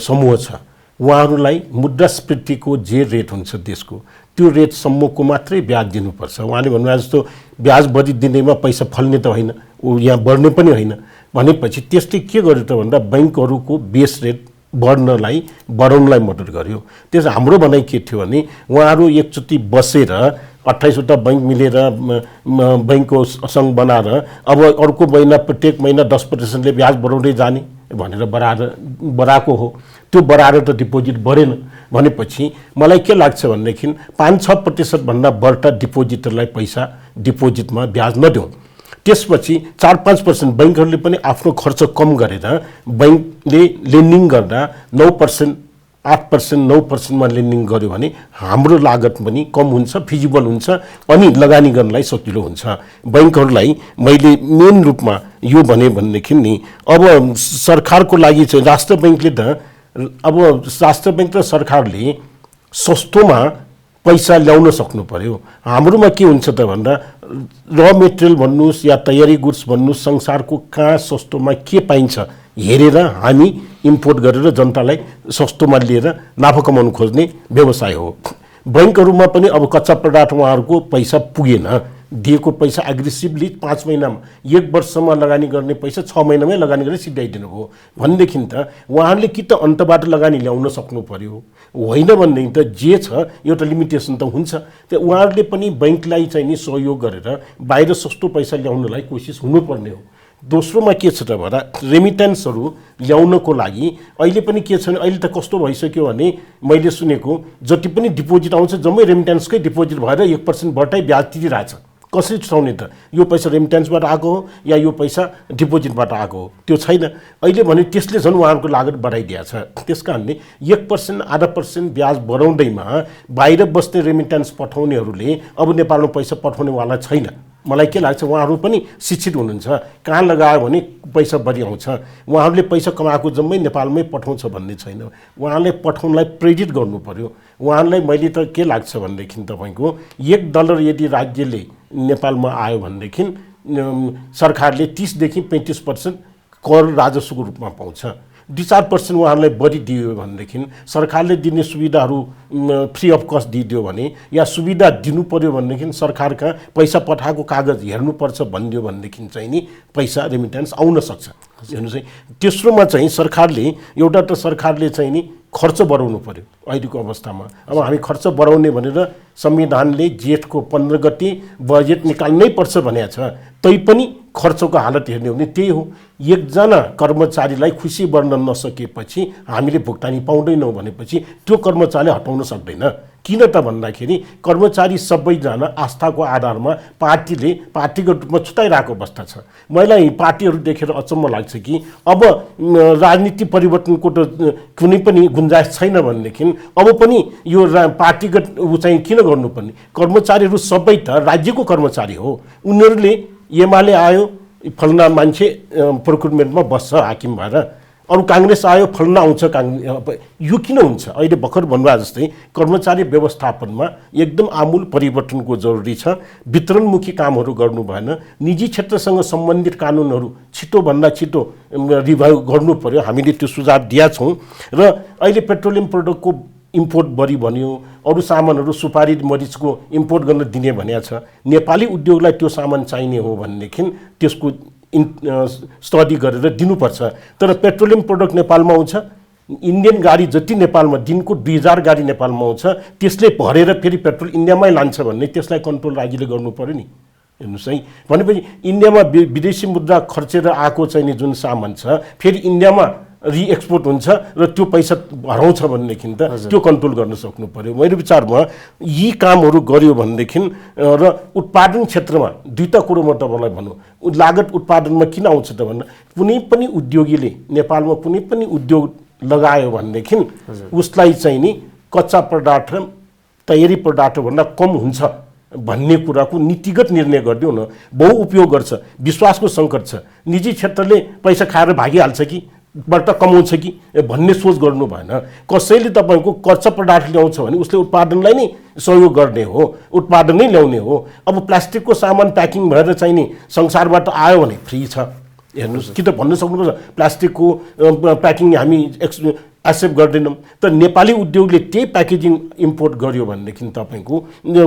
Speaker 4: समूह छ उहाँहरूलाई मुद्रास्फीतिको जे रेट हुन्छ देशको त्यो रेटसम्मको मात्रै ब्याज दिनुपर्छ। उहाँले भन्नुभयो जस्तो ब्याज बढी दिँदैमा पैसा फल्ने त होइन, ऊ यहाँ बढ्ने पनि होइन भनेपछि त्यसले के गर्यो त भन्दा बैङ्कहरूको बेस रेट बढाउनलाई मद्दत गर्यो। त्यस हाम्रो भनाइ के थियो भने उहाँहरू एकचोटि बसेर 28वटा बैङ्क मिलेर बैङ्कको सङ्घ बनाएर अब अर्को महिना प्रत्येक महिना 10%ले ब्याज बढाउँदै जाने भनेर बढाएको हो। त्यो बढाएर त डिपोजिट बढेन भनेपछि मलाई के लाग्छ भनेदेखि 5-6% भन्दा बढ्ता डिपोजिटरलाई पैसा डिपोजिटमा ब्याज नदिउँ। त्यसपछि 4-5% बैङ्कहरूले पनि आफ्नो खर्च कम गरेर बैङ्कले लेन्डिङ गर्दा 9%, 8%, 9%मा लेन्डिङ गर्यो भने हाम्रो लागत पनि कम हुन्छ, फिजिबल हुन्छ अनि लगानी गर्नलाई सजिलो हुन्छ। बैङ्कहरूलाई मैले मेन रूपमा यो भनेदेखि नि अब सरकारको लागि चाहिँ राष्ट्र ब्याङ्कले त अब राष्ट्र ब्याङ्क र सरकारले सस्तोमा पैसा ल्याउन सक्नु पर्यो। हाम्रोमा के हुन्छ त भन्दा र मेटेरियल भन्नुहोस् या तयारी गुड्स भन्नुहोस् संसारको कहाँ सस्तोमा के पाइन्छ हेरेर हामी इम्पोर्ट गरेर जनतालाई सस्तोमा लिएर नाफा कमाउनु खोज्ने व्यवसाय हो। बैङ्कहरूमा पनि अब कच्चा पदार्थ उहाँहरूको पैसा पुगेन, दिएको पैसा एग्रेसिभली 5 महिनामा 1 वर्षमा लगानी गर्ने पैसा 6 महिनामै लगानी गरेर सिद्ध्याइदिनु भयो भनेदेखि त उहाँहरूले कि त अन्तबाट लगानी ल्याउन सक्नु पर्यो, होइन भनेदेखि त जे छ एउटा लिमिटेसन त हुन्छ। त्यो उहाँहरूले पनि बैङ्कलाई चाहिँ नि सहयोग गरेर बाहिर सस्तो पैसा ल्याउनलाई कोसिस हुनुपर्ने हो। दोस्रोमा के छ त भन्दा रेमिटेन्सहरू ल्याउनको लागि अहिले पनि के छ भने अहिले त कस्तो भइसक्यो भने मैले सुनेको जति पनि डिपोजिट आउँछ जम्मै रेमिटेन्सकै डिपोजिट भएर 1% बढ्दै ब्याज तिरिरहेछ कसरी छुटाउने त? यो पैसा रेमिट्यान्सबाट आएको हो या यो पैसा डिपोजिटबाट आएको हो? त्यो छैन। अहिले भने त्यसले झन् उहाँहरूको लागत बढाइदिएको छ। त्यस कारणले 1% आधा % ब्याज बढाउँदैमा बाहिर बस्ने रेमिट्यान्स पठाउनेहरूले अब नेपालमा पैसा पठाउनेवाला छैन। मलाई के लाग्छ, उहाँहरू पनि शिक्षित हुनुहुन्छ, कहाँ लगायो भने पैसा बढी आउँछ, उहाँहरूले पैसा कमाएको जम्मै नेपालमै पठाउँछ भन्ने छैन। उहाँले पठाउनलाई प्रेरित गर्नु पर्यो। उहाँलाई मैले त के लाग्छ भनेदेखि तपाईँको $1 यदि राज्यले नेपालमा आयो भनेदेखि सरकारले 30 देखि 35% कर राजस्वको रूपमा पाउँछ। 2-4% उहाँहरूलाई बढी दियो भनेदेखि, सरकारले दिने सुविधाहरू फ्री अफ कस्ट दिइदियो भने या सुविधा दिनु पर्यो भनेदेखि सरकारका पैसा पठाएको कागज हेर्नुपर्छ भनिदियो भनेदेखि चाहिँ नि पैसा रेमिट्यान्स आउन सक्छ। हेर्नुहोस् है, तेस्रोमा चाहिँ सरकारले एउटा त सरकारले चाहिँ नि खर्च बढाउनु पर्यो। अहिलेको अवस्थामा अब हामी खर्च बढाउने भनेर संविधानले जेठको 15 गते बजेट निकाल्नै पर्छ भनेको छ, तैपनि खर्चको हालत हेर्ने हो भने त्यही हो। एकजना कर्मचारीलाई खुसी बढ्न नसकेपछि हामीले भुक्तानी पाउँदैनौँ भनेपछि त्यो कर्मचारीले हटाउन सक्दैन। किन त भन्दाखेरि कर्मचारी सबैजना आस्थाको आधारमा पार्टीगत रूपमा छुटाइरहेको अवस्था छ। मलाई पार्टीहरू देखेर अचम्म लाग्छ कि अब राजनीति परिवर्तनको त कुनै पनि गुन्जाइस छैन भनेदेखि अब पनि यो पार्टीगत चाहिँ किन गर्नुपर्ने? कर्मचारीहरू सबै त राज्यको कर्मचारी हो। उनीहरूले एमाले आयो फलना मान्छे प्रोक्युरमेन्टमा बस्छ हाकिम भएर, अरू काङ्ग्रेस आयो फलना आउँछ यो किन हुन्छ? अहिले भर्खर भन्नुभयो जस्तै कर्मचारी व्यवस्थापनमा एकदम आमूल परिवर्तनको जरुरी छ। वितरणमुखी कामहरू गर्नु भएन। निजी क्षेत्रसँग सम्बन्धित कानुनहरू छिटोभन्दा छिटो रिभाइभ गर्नु पर्यो। हामीले त्यो सुझाव दिएका छौँ। र अहिले पेट्रोलियम प्रोडक्टको इम्पोर्ट बढी भन्यो, अरू सामानहरू सुपारी मरिचको इम्पोर्ट गर्न दिने भनेको छ। नेपाली उद्योगलाई त्यो सामान चाहिने हो भनेदेखि त्यसको स्टडी गरेर दिनुपर्छ। तर पेट्रोलियम प्रोडक्ट नेपालमा आउँछ, इन्डियन गाडी जति नेपालमा दिनको 2000 गाडी नेपालमा आउँछ, त्यसले भरेर फेरि पेट्रोल इन्डियामै लान्छ भन्ने त्यसलाई कन्ट्रोल राज्यले गर्नु पर्यो नि। हेर्नुहोस् है, भनेपछि इन्डियामा विदेशी मुद्रा खर्चेर आएको चाहिँ जुन सामान छ फेरि इन्डियामा रिएक्सपोर्ट हुन्छ र त्यो पैसा हराउँछ भनेदेखि त त्यो कन्ट्रोल गर्न सक्नु पर्यो। मेरो विचारमा यी कामहरू गर्यो भनेदेखि र उत्पादन क्षेत्रमा दुईटा कुरो म तपाईँलाई भनौँ, लागत उत्पादनमा किन आउँछ त भन्दा कुनै पनि उद्योगीले नेपालमा कुनै पनि उद्योग लगायो भनेदेखि उसलाई चाहिँ नि कच्चा पदार्थ तयारी पदार्थभन्दा कम हुन्छ भन्ने कुराको नीतिगत निर्णय गरिदिउँ न। बहुउपयोग गर्छ, विश्वासको सङ्कट छ, निजी क्षेत्रले पैसा खाएर भागिहाल्छ कि बाट कमाउँछ कि भन्ने सोच गर्नु भएन। कसैले तपाईँको कच्चा पदार्थ ल्याउँछ भने उसले उत्पादनलाई नै सहयोग गर्ने हो, उत्पादन नै ल्याउने हो। अब प्लास्टिकको सामान प्याकिङ भएर चाहिँ नि संसारबाट आयो भने फ्री छ। हेर्नुहोस्, कि त भन्न सक्नुपर्छ प्लास्टिकको प्याकिङ हामी एक्सेप्ट गर्दैनौँ, तर नेपाली उद्योगले त्यही प्याकेजिङ इम्पोर्ट गर्यो भनेदेखि तपाईँको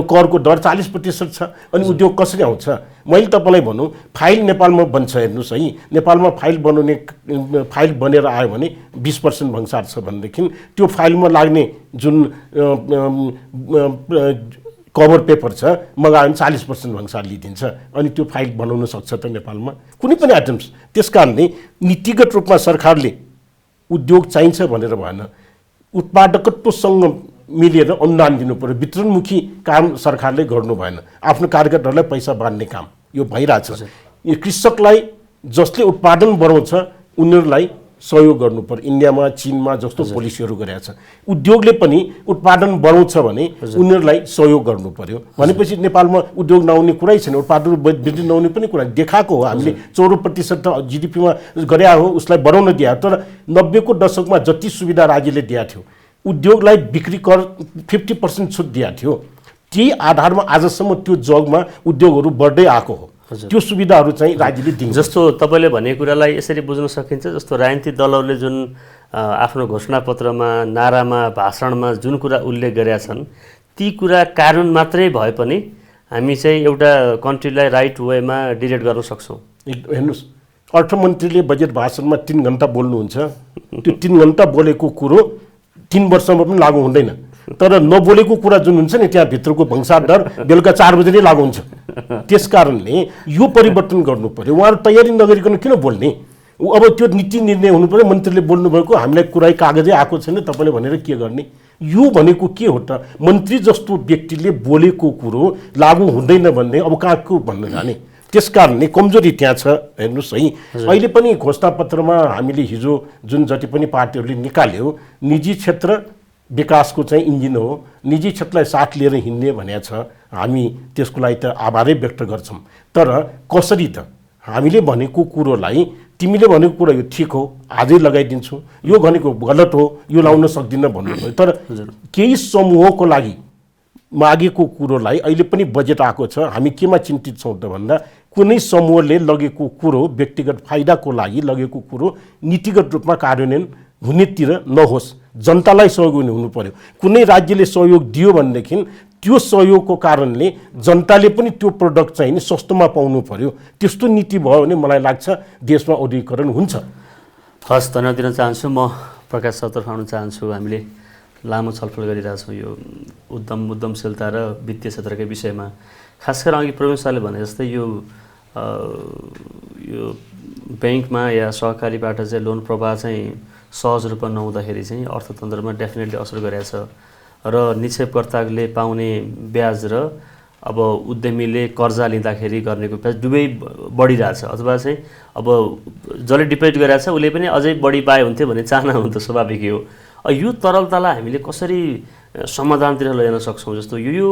Speaker 4: करको दर 40% छ। अनि उद्योग कसरी आउँछ? मैले तपाईँलाई भनौँ, फाइल नेपालमा बन्छ। हेर्नुहोस् है, नेपालमा फाइल बनेर आयो भने 20% भंसार छ भनेदेखि त्यो फाइलमा लाग्ने जुन कभर पेपर छ मगायो भने 40% भंसार लिइदिन्छ। अनि त्यो फाइल बनाउन सक्छ त नेपालमा कुनै पनि आइटम्स? त्यस कारणले नीतिगत रूपमा सरकारले उद्योग चाहिन्छ भनेर भएन, उत्पादकत्वसँग मिलेर अनुदान दिनु पर्यो। वितरणमुखी काम सरकारले गर्नु भएन, आफ्नो कार्यकर्ताहरूलाई पैसा बाँड्ने काम यो भइरहेछ। यो कृषकलाई जसले उत्पादन बढाउँछ उनीहरूलाई सहयोग गर्नु पर्यो। इन्डियामा चीनमा जस्तो पोलिसीहरू गरेका छ। उद्योगले पनि उत्पादन बढाउँछ भने उनीहरूलाई सहयोग गर्नु पर्यो। भनेपछि नेपालमा उद्योग नआउने कुरै छैन, उत्पादन वृद्धि नहुने पनि कुरा देखाएको हो। हामीले 4% GDP-मा गरे हो, उसलाई बढाउन दिए। तर 90को दशकमा जति सुविधा राज्यले दिएको थियो, उद्योगलाई बिक्री कर 50% छुट दिएको थियो, त्यही आधारमा आजसम्म त्यो जगमा उद्योगहरू बढ्दै आएको हो। त्यो सुविधाहरू चाहिँ राज्यले दिन्छ।
Speaker 1: जस्तो तपाईँले भनेको कुरालाई यसरी बुझ्न सकिन्छ, जस्तो राजनीतिक दलहरूले जुन आफ्नो घोषणापत्रमा, नारामा, भाषणमा जुन कुरा उल्लेख गरेका छन् ती कुरा कानुन मात्रै भए पनि हामी चाहिँ एउटा कन्ट्रीलाई राइट वेमा डिरेक्ट गर्न सक्छौँ।
Speaker 4: हेर्नुहोस्, अर्थमन्त्रीले बजेट भाषणमा 3 घण्टा बोल्नुहुन्छ, त्यो 3 घण्टा बोलेको कुरो 3 वर्षमा पनि लागू हुँदैन। तर नबोलेको कुरा जुन हुन्छ नि त्यहाँभित्रको भंसार दर बेलुका 4 बजे नै लागू हुन्छ। त्यस कारणले यो परिवर्तन गर्नु पर्यो। उहाँहरू तयारी नगरिकन किन बोल्ने? अब त्यो नीति निर्णय हुनु पर्यो। मन्त्रीले बोल्नुभएको हामीलाई कुरै कागजै आएको छैन तपाईँले भनेर के गर्ने? यो भनेको के हो त? मन्त्री जस्तो व्यक्तिले बोलेको कुरो लागू हुँदैन भन्ने अब कहाँको भन्न जाने? त्यसकारणले कमजोरी त्यहाँ छ। हेर्नुहोस् है, अहिले पनि घोषणापत्रमा हामीले हिजो जुन जति पनि पार्टीहरूले निकाल्यो, निजी क्षेत्र विकासको चाहिँ इन्जिन हो, निजी क्षेत्रलाई साथ लिएर हिँड्ने भनेको छ। हामी त्यसको लागि त आभारै व्यक्त गर्छौँ। तर कसरी त? हामीले भनेको कुरोलाई तिमीले भनेको कुरा यो ठिक हो, आजै लगाइदिन्छु, यो भनेको गलत हो, यो लाउन सक्दिनँ भन्नु। तर केही समूहको लागि मागेको कुरोलाई अहिले पनि बजेट आएको छ। हामी केमा चिन्तित छौँ त भन्दा कुनै समूहले लगेको कुरो, व्यक्तिगत फाइदाको लागि लगेको कुरो नीतिगत रूपमा कार्यान्वयन हुनेतिर नहोस्, जनतालाई सहयोग हुनु पर्यो। कुनै राज्यले सहयोग दियो भनेदेखि त्यो सहयोगको कारणले जनताले पनि त्यो प्रडक्ट चाहिँ नि सस्तोमा पाउनु पर्यो। त्यस्तो नीति भयो भने मलाई लाग्छ देशमा औद्योगिकरण हुन्छ।
Speaker 1: हस्, धन्यवाद दिन चाहन्छु। म प्रकाश सरतर्फ आउन चाहन्छु। हामीले लामो छलफल गरिरहेछौँ यो उद्यमशीलता र वित्तीय क्षेत्रकै विषयमा। खास गरेर अघि प्रवीण सरले भने जस्तै यो ब्याङ्कमा या सहकारीबाट चाहिँ लोन प्रवाह चाहिँ सहज रूपमा नहुँदाखेरि चाहिँ अर्थतन्त्रमा डेफिनेटली असर गरेको छ र निक्षेपकर्ताले पाउने ब्याज र अब उद्यमीले कर्जा लिँदाखेरि गर्नेको ब्याज दुवै बढिरहेछ। अथवा चाहिँ अब जसले डिपोजिट गरेको छ उसले पनि अझै बढी पाए हुन्थ्यो भन्ने चाहना हुन त स्वाभाविकै हो। यो तरलतालाई हामीले कसरी समाधानतिर लैजान सक्छौँ? जस्तो यो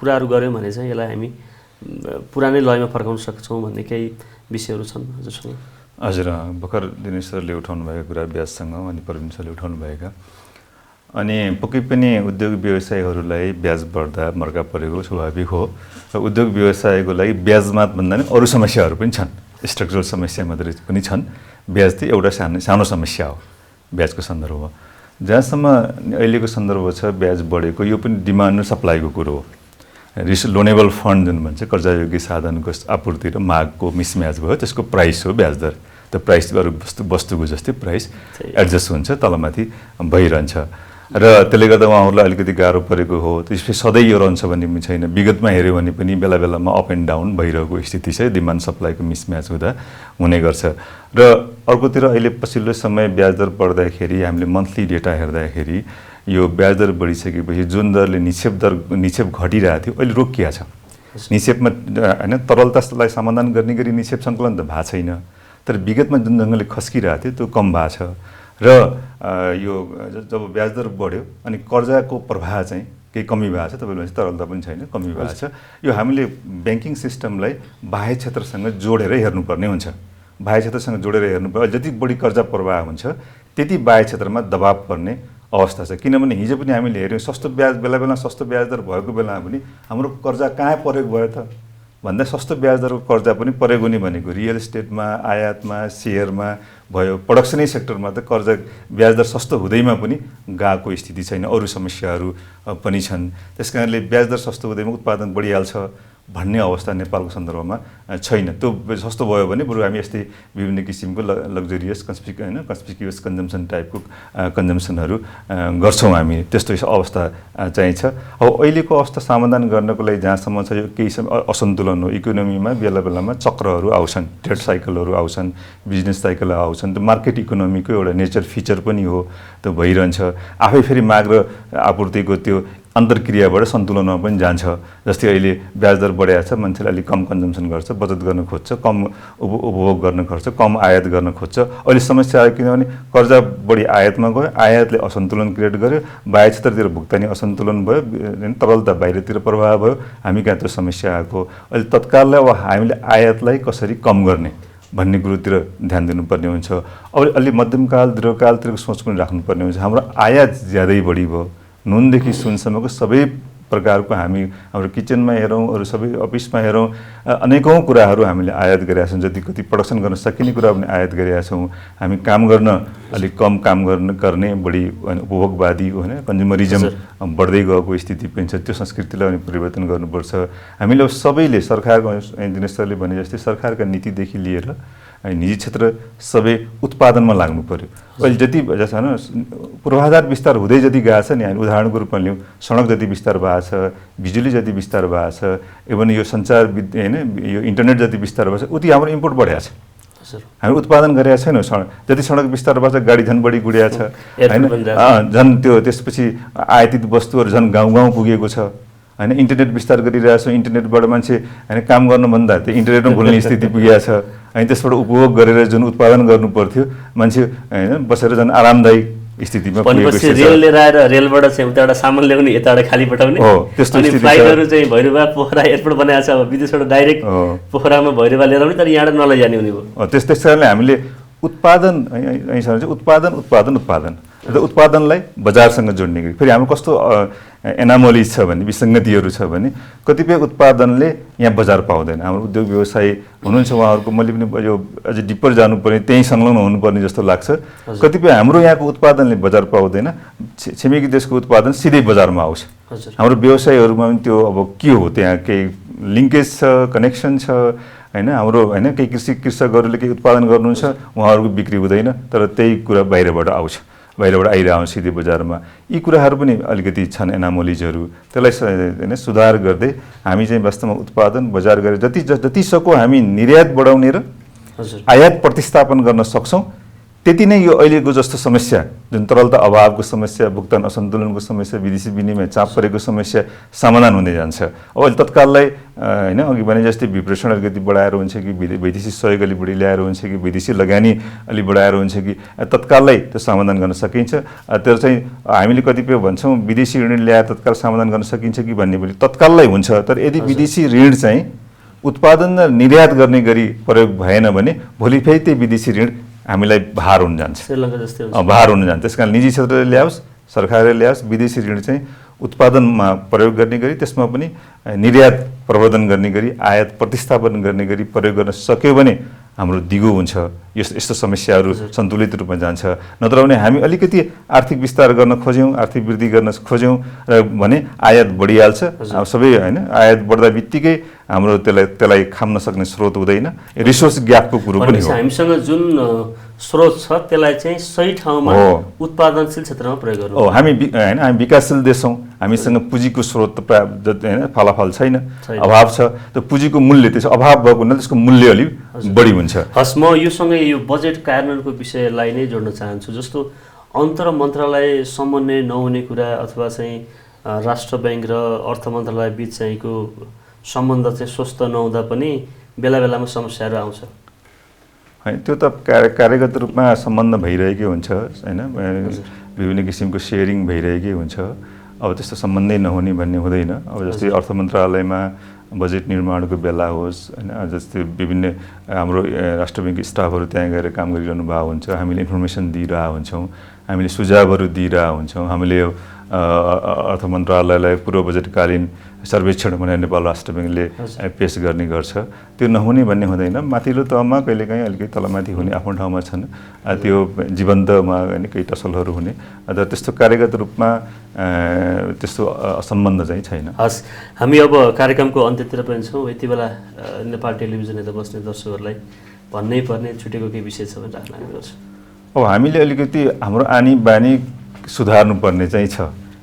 Speaker 1: कुराहरू गऱ्यौँ भने चाहिँ यसलाई हामी पुरानै लयमा फर्काउन सक्छौँ भन्ने केही विषयहरू छन् हजुरसँग?
Speaker 2: हजुर, भर्खर दिनेश सरले उठाउनु भएको कुरा ब्याजसँग अनि प्रवीण सरले उठाउनु भएका, अनि पक्कै पनि उद्योग व्यवसायहरूलाई ब्याज बढ्दा मर्का परेको स्वाभाविक हो। र उद्योग व्यवसायको लागि ब्याजमा भन्दा पनि अरू समस्याहरू पनि छन्, स्ट्रक्चरल समस्या मात्रै पनि छन्। ब्याज चाहिँ एउटा सानो समस्या हो ब्याजको सन्दर्भमा। जहाँसम्म अहिलेको सन्दर्भ छ ब्याज बढेको, यो पनि डिमान्ड र सप्लाईको कुरो हो। लोनेबल फन्ड जुन भन्छ, कर्जायोग्य साधनको आपूर्ति र मागको मिसम्याच भयो, त्यसको प्राइस हो ब्याज दर। त्यो प्राइस अरू वस्तुको जस्तै प्राइस एडजस्ट हुन्छ, तलमाथि भइरहन्छ र त्यसले गर्दा उहाँहरूलाई अलिकति गाह्रो परेको हो। त्यसपछि सधैँ यो रहन्छ भन्ने पनि छैन। विगतमा हेऱ्यो भने पनि बेला बेलामा अप एन्ड डाउन भइरहेको स्थिति छ, डिमान्ड सप्लाईको मिसम्याच हुँदा हुने गर्छ। र अर्कोतिर अहिले पछिल्लो समय ब्याज दर बढ्दाखेरि हामीले मन्थली डेटा हेर्दाखेरि यो ब्याज दर बढिसकेपछि जुन दरले निक्षेप घटिरहेको थियो अहिले रोकिएको छ। निक्षेपमा होइन, तरलतालाई समाधान गर्ने गरी निक्षेप सङ्कलन त भएको छैन, तर विगतमा जुन ढङ्गले खस्किरहेको थियो त्यो कम भएको छ। र यो जब ब्याज दर बढ्यो अनि कर्जाको प्रवाह चाहिँ केही कमी भएको छ, तपाईँले भन्छ तरलता पनि छैन, कमी भएको छ। यो हामीले ब्याङ्किङ सिस्टमलाई बाह्य क्षेत्रसँग जोडेर हेर्नुपर्ने हुन्छ। बाह्य क्षेत्रसँग जोडेर हेर्नुपर्छ। जति बढी कर्जा प्रवाह हुन्छ त्यति बाह्य क्षेत्रमा दबाब पर्ने अवस्था छ। किनभने हिजो पनि हामीले हेऱ्यौँ, सस्तो ब्याज बेला सस्तो ब्याज दर भएको बेलामा पनि हाम्रो कर्जा कहाँ प्रयोग भयो त भन्दा सस्तो ब्याज दरको कर्जा पनि प्रयोग हुने भनेको रियल इस्टेटमा, आयातमा, सेयरमा भयो। प्रोडक्सनै सेक्टरमा त कर्जा ब्याज दर सस्तो हुँदैमा पनि गएको स्थिति छैन, अरू समस्याहरू पनि छन्। त्यसकारणले ब्याज दर सस्तो हुँदैमा उत्पादन बढिहाल्छ भन्ने अवस्था नेपालको सन्दर्भमा छैन। त्यो सस्तो भयो भने बरु हामी यस्तै विभिन्न किसिमको लग्जरियस कन्स्पिक्युअस कन्जम्सन टाइपको कन्जम्सनहरू गर्छौँ हामी। त्यस्तो अवस्था चाहिँ छ। अब अहिलेको अवस्था समाधान गर्नको लागि जहाँसम्म छ यो केही असन्तुलन हो। इकोनोमीमा बेला बेलामा चक्रहरू आउँछन्, ट्रेड साइकलहरू आउँछन्, बिजनेस साइकलहरू आउँछन्। त्यो मार्केट इकोनोमीको एउटा नेचर फिचर पनि हो, त्यो भइरहन्छ। आफै फेरि माग र आपूर्तिको त्यो अन्तर्क्रियाबाट सन्तुलनमा पनि जान्छ। जस्तै अहिले ब्याज दर बढेको छ, मान्छेले अलिक कम कन्जम्सन गर्छ, बचत गर्न खोज्छ, कम उपभोग गर्न खोज्छ, कम आयात गर्न खोज्छ। अहिले समस्या आयो किनभने कर्जा बढी आयातमा गयो, आयातले असन्तुलन क्रिएट गर्यो, बाह्य क्षेत्रतिर भुक्तानी असन्तुलन भयो, तरलता बाहिरतिर प्रवाह भयो, हामी कहाँ त्यो समस्या आएको। अहिले तत्काललाई अब हामीले आयातलाई कसरी कम गर्ने भन्ने कुरोतिर ध्यान दिनुपर्ने हुन्छ। अब अलि मध्यमकाल दीर्घकालतिरको सोच पनि राख्नुपर्ने हुन्छ। हाम्रो आयात ज्यादै बढी भयो, नुनदेखि सुनसम्मको सबै प्रकारको हामी हाम्रो किचनमा हेरौँ, अरू सबै अफिसमा हेरौँ, अनेकौँ कुराहरू हामीले आयात गरेका छौँ। जति कति प्रडक्सन गर्न सकिने कुरा पनि आयात गरेका छौँ। हामी काम गर्न अलिक कम काम गर्ने बढी उपभोगवादी होइन, कन्ज्युमरिजम बढ्दै गएको स्थिति पनि छ। त्यो संस्कृतिलाई पनि परिवर्तन गर्नुपर्छ। हामीले सबैले सरकारको दिनेश सरले भने जस्तै सरकारका नीतिदेखि लिएर निजी क्षेत्र सबै उत्पादनमा लाग्नु पर्यो। अहिले जति होइन पूर्वाधार विस्तार हुँदै जति गएको छ नि, हामी उदाहरणको रूपमा लिउँ, सडक जति विस्तार भएको छ, बिजुली जति विस्तार भएको छ, इभन यो सञ्चार होइन यो इन्टरनेट जति विस्तार भएको छ, उति हाम्रो इम्पोर्ट बढेको छ। हामी उत्पादन गरेका छैनौँ। जति सडक विस्तार भएको छ गाडी झन् बढी गुडिया छ होइन, झन् त्यो त्यसपछि आयातित वस्तुहरू झन् गाउँ गाउँ पुगेको छ होइन। इन्टरनेट विस्तार गरिरहेको छ, इन्टरनेटबाट मान्छे होइन काम गर्नुभन्दा त्यो इन्टरनेटमा भुल्ने स्थिति पुगेको छ होइन। त्यसबाट उपभोग गरेर जुन उत्पादन गर्नु पर्थ्यो मान्छे होइन बसेर झन् आरामदायी स्थितिमा
Speaker 1: भनेपछि रेल लिएर आएर रेलबाट चाहिँ उताबाट सामान ल्याउने यताबाट खाली पठाउने
Speaker 2: हो त्यस्तो
Speaker 1: अनि
Speaker 2: स्थिति छ।
Speaker 1: फ्लाइटहरू चाहिँ भैरवा पोखरा एयरपोर्ट बनाएको छ, अब विदेशबाट डाइरेक्ट पोखरामा भैरवा लिएर आउने तर यहाँबाट नलैजाने हुने भयो।
Speaker 2: त्यस कारणले हामीले उत्पादन उत्पादन उत्पादन उत्पादन उत्पादनलाई बजारसँग जोड्ने गरी फेरि हाम्रो कस्तो एनामोलिज छ भने विसङ्गतिहरू छ भने कतिपय उत्पादनले यहाँ बजार पाउँदैन। हाम्रो उद्योग व्यवसायी हुनुहुन्छ उहाँहरूको मैले पनि यो अझै डिपर जानुपर्ने त्यहीँ संलग्न हुनुपर्ने जस्तो लाग्छ। कतिपय हाम्रो यहाँको उत्पादनले बजार पाउँदैन, छिमेकी देशको उत्पादन सिधै बजारमा आउँछ। हाम्रो व्यवसायीहरूमा पनि त्यो अब के हो त्यहाँ केही लिङ्केज छ, कनेक्सन छ होइन। हाम्रो होइन केही कृषकहरूले केही उत्पादन गर्नुहुन्छ उहाँहरूको बिक्री हुँदैन तर त्यही कुरा बाहिरबाट आउँछ, बाहिरबाट आइरहन्छ सिधै बजारमा। यी कुराहरू पनि अलिकति छन् एनामोलिजहरू, त्यसलाई होइन सुधार गर्दै हामी चाहिँ वास्तवमा उत्पादन बजार गरेर जति सक्यो हामी निर्यात बढाउने र आयात प्रतिस्थापन गर्न सक्छौँ त्यति नै यो अहिलेको जस्तो समस्या जुन तरलता अभावको समस्या, भुक्तान असन्तुलनको समस्या, विदेशी विनिमय चाप परेको समस्या समाधान हुँदै जान्छ। अब अहिले तत्काललाई होइन अघि भने जस्तै विप्रेषण अलिकति बढाएर हुन्छ कि वैदेशिक सहयोग अलि बढी ल्याएर हुन्छ कि विदेशी लगानी अलि बढाएर हुन्छ कि तत्काललाई त्यो समाधान गर्न सकिन्छ। त्यो चाहिँ हामीले कतिपय भन्छौँ विदेशी ऋण ल्याएर तत्काल समाधान गर्न सकिन्छ कि भन्ने पनि तत्काललाई हुन्छ। तर यदि विदेशी ऋण चाहिँ उत्पादन र निर्यात गर्ने गरी प्रयोग भएन भने भोलि फेरि त्यही विदेशी ऋण हामीलाई भार हुन जान्छ, भार हुन जान्छ। त्यस कारण निजी क्षेत्रले ल्याओस्, सरकारले ल्याओस्, विदेशी ऋण चाहिँ उत्पादनमा प्रयोग गर्ने गरी त्यसमा पनि निर्यात प्रवर्धन गर्ने गरी आयात प्रतिस्थापन गर्ने गरी प्रयोग गर्न सक्यो भने हाम्रो दिगो हुन्छ। यस्तो समस्याहरू सन्तुलित रूपमा जान्छ। नत्र भने हामी अलिकति आर्थिक विस्तार गर्न खोज्यौँ, आर्थिक वृद्धि गर्न खोज्यौँ र भने आयात बढिहाल्छ। अब सबै होइन आयात बढ्दा बित्तिकै हाम्रो त्यसलाई खाम्न सक्ने स्रोत हुँदैन। रिसोर्स ग्यापको कुरो पनि हो।
Speaker 1: हामीसँग जुन स्रोत छ त्यसलाई चाहिँ सही ठाउँमा उत्पादनशील क्षेत्रमा प्रयोग गर्नु हो।
Speaker 2: हामी होइन हामी विकासशील देश हौँ, हामीसँग पुँजीको स्रोत होइन फलाफल छैन, अभाव छ। त्यो पुँजीको मूल्य त्यसको अभाव भएको हुनाले त्यसको मूल्य अलिक बढी हुन्छ।
Speaker 1: हस्, म योसँगै यो बजेट कार्यान्वयनको विषयलाई नै जोड्न चाहन्छु। जस्तो अन्तर मन्त्रालय समन्वय नहुने कुरा अथवा चाहिँ राष्ट्र ब्याङ्क र अर्थ मन्त्रालय बिच चाहिँको सम्बन्ध चाहिँ स्वस्थ नहुँदा पनि बेला बेलामा समस्याहरू आउँछ
Speaker 2: होइन। त्यो त कार्यगत रूपमा सम्बन्ध भइरहेकै हुन्छ होइन, विभिन्न किसिमको सेयरिङ भइरहेकै हुन्छ। अब त्यस्तो सम्बन्धै नहुने भन्ने हुँदैन। अब जस्तै अर्थ मन्त्रालयमा बजेट निर्माणको बेला होस् होइन, जस्तै विभिन्न हाम्रो राष्ट्र ब्याङ्कको स्टाफहरू त्यहाँ गएर काम गरिरहनु भएको हुन्छ, हामीले इन्फर्मेसन दिइरहेको हुन्छौँ, हामीले सुझावहरू दिइरहेको हुन्छौँ। हामीले अर्थ मन्त्रालयलाई पूर्व बजेटकालीन सर्वेक्षण भनेर नेपाल राष्ट्र ब्याङ्कले पेस गर्ने गर्छ। त्यो नहुने भन्ने हुँदैन। माथिल्लो तहमा कहिलेकाहीँ अलिकति तलमाथि हुने आफ्नो ठाउँमा छन्, त्यो जीवन्तमा होइन केही टसलहरू हुने। तर त्यस्तो कार्यगत रूपमा त्यस्तो सम्बन्ध चाहिँ छैन।
Speaker 1: हस्, हामी अब कार्यक्रमको अन्त्यतिर पनि छौँ। यति बेला नेपाल टेलिभिजन हेर्दा बस्ने दर्शकहरूलाई भन्नै पर्ने छुटेको केही विषय छ भने राख्न हामी गर्छौँ।
Speaker 2: अब हामीले अलिकति हाम्रो आनी बानी सुधार्नुपर्ने चाहिँ छ।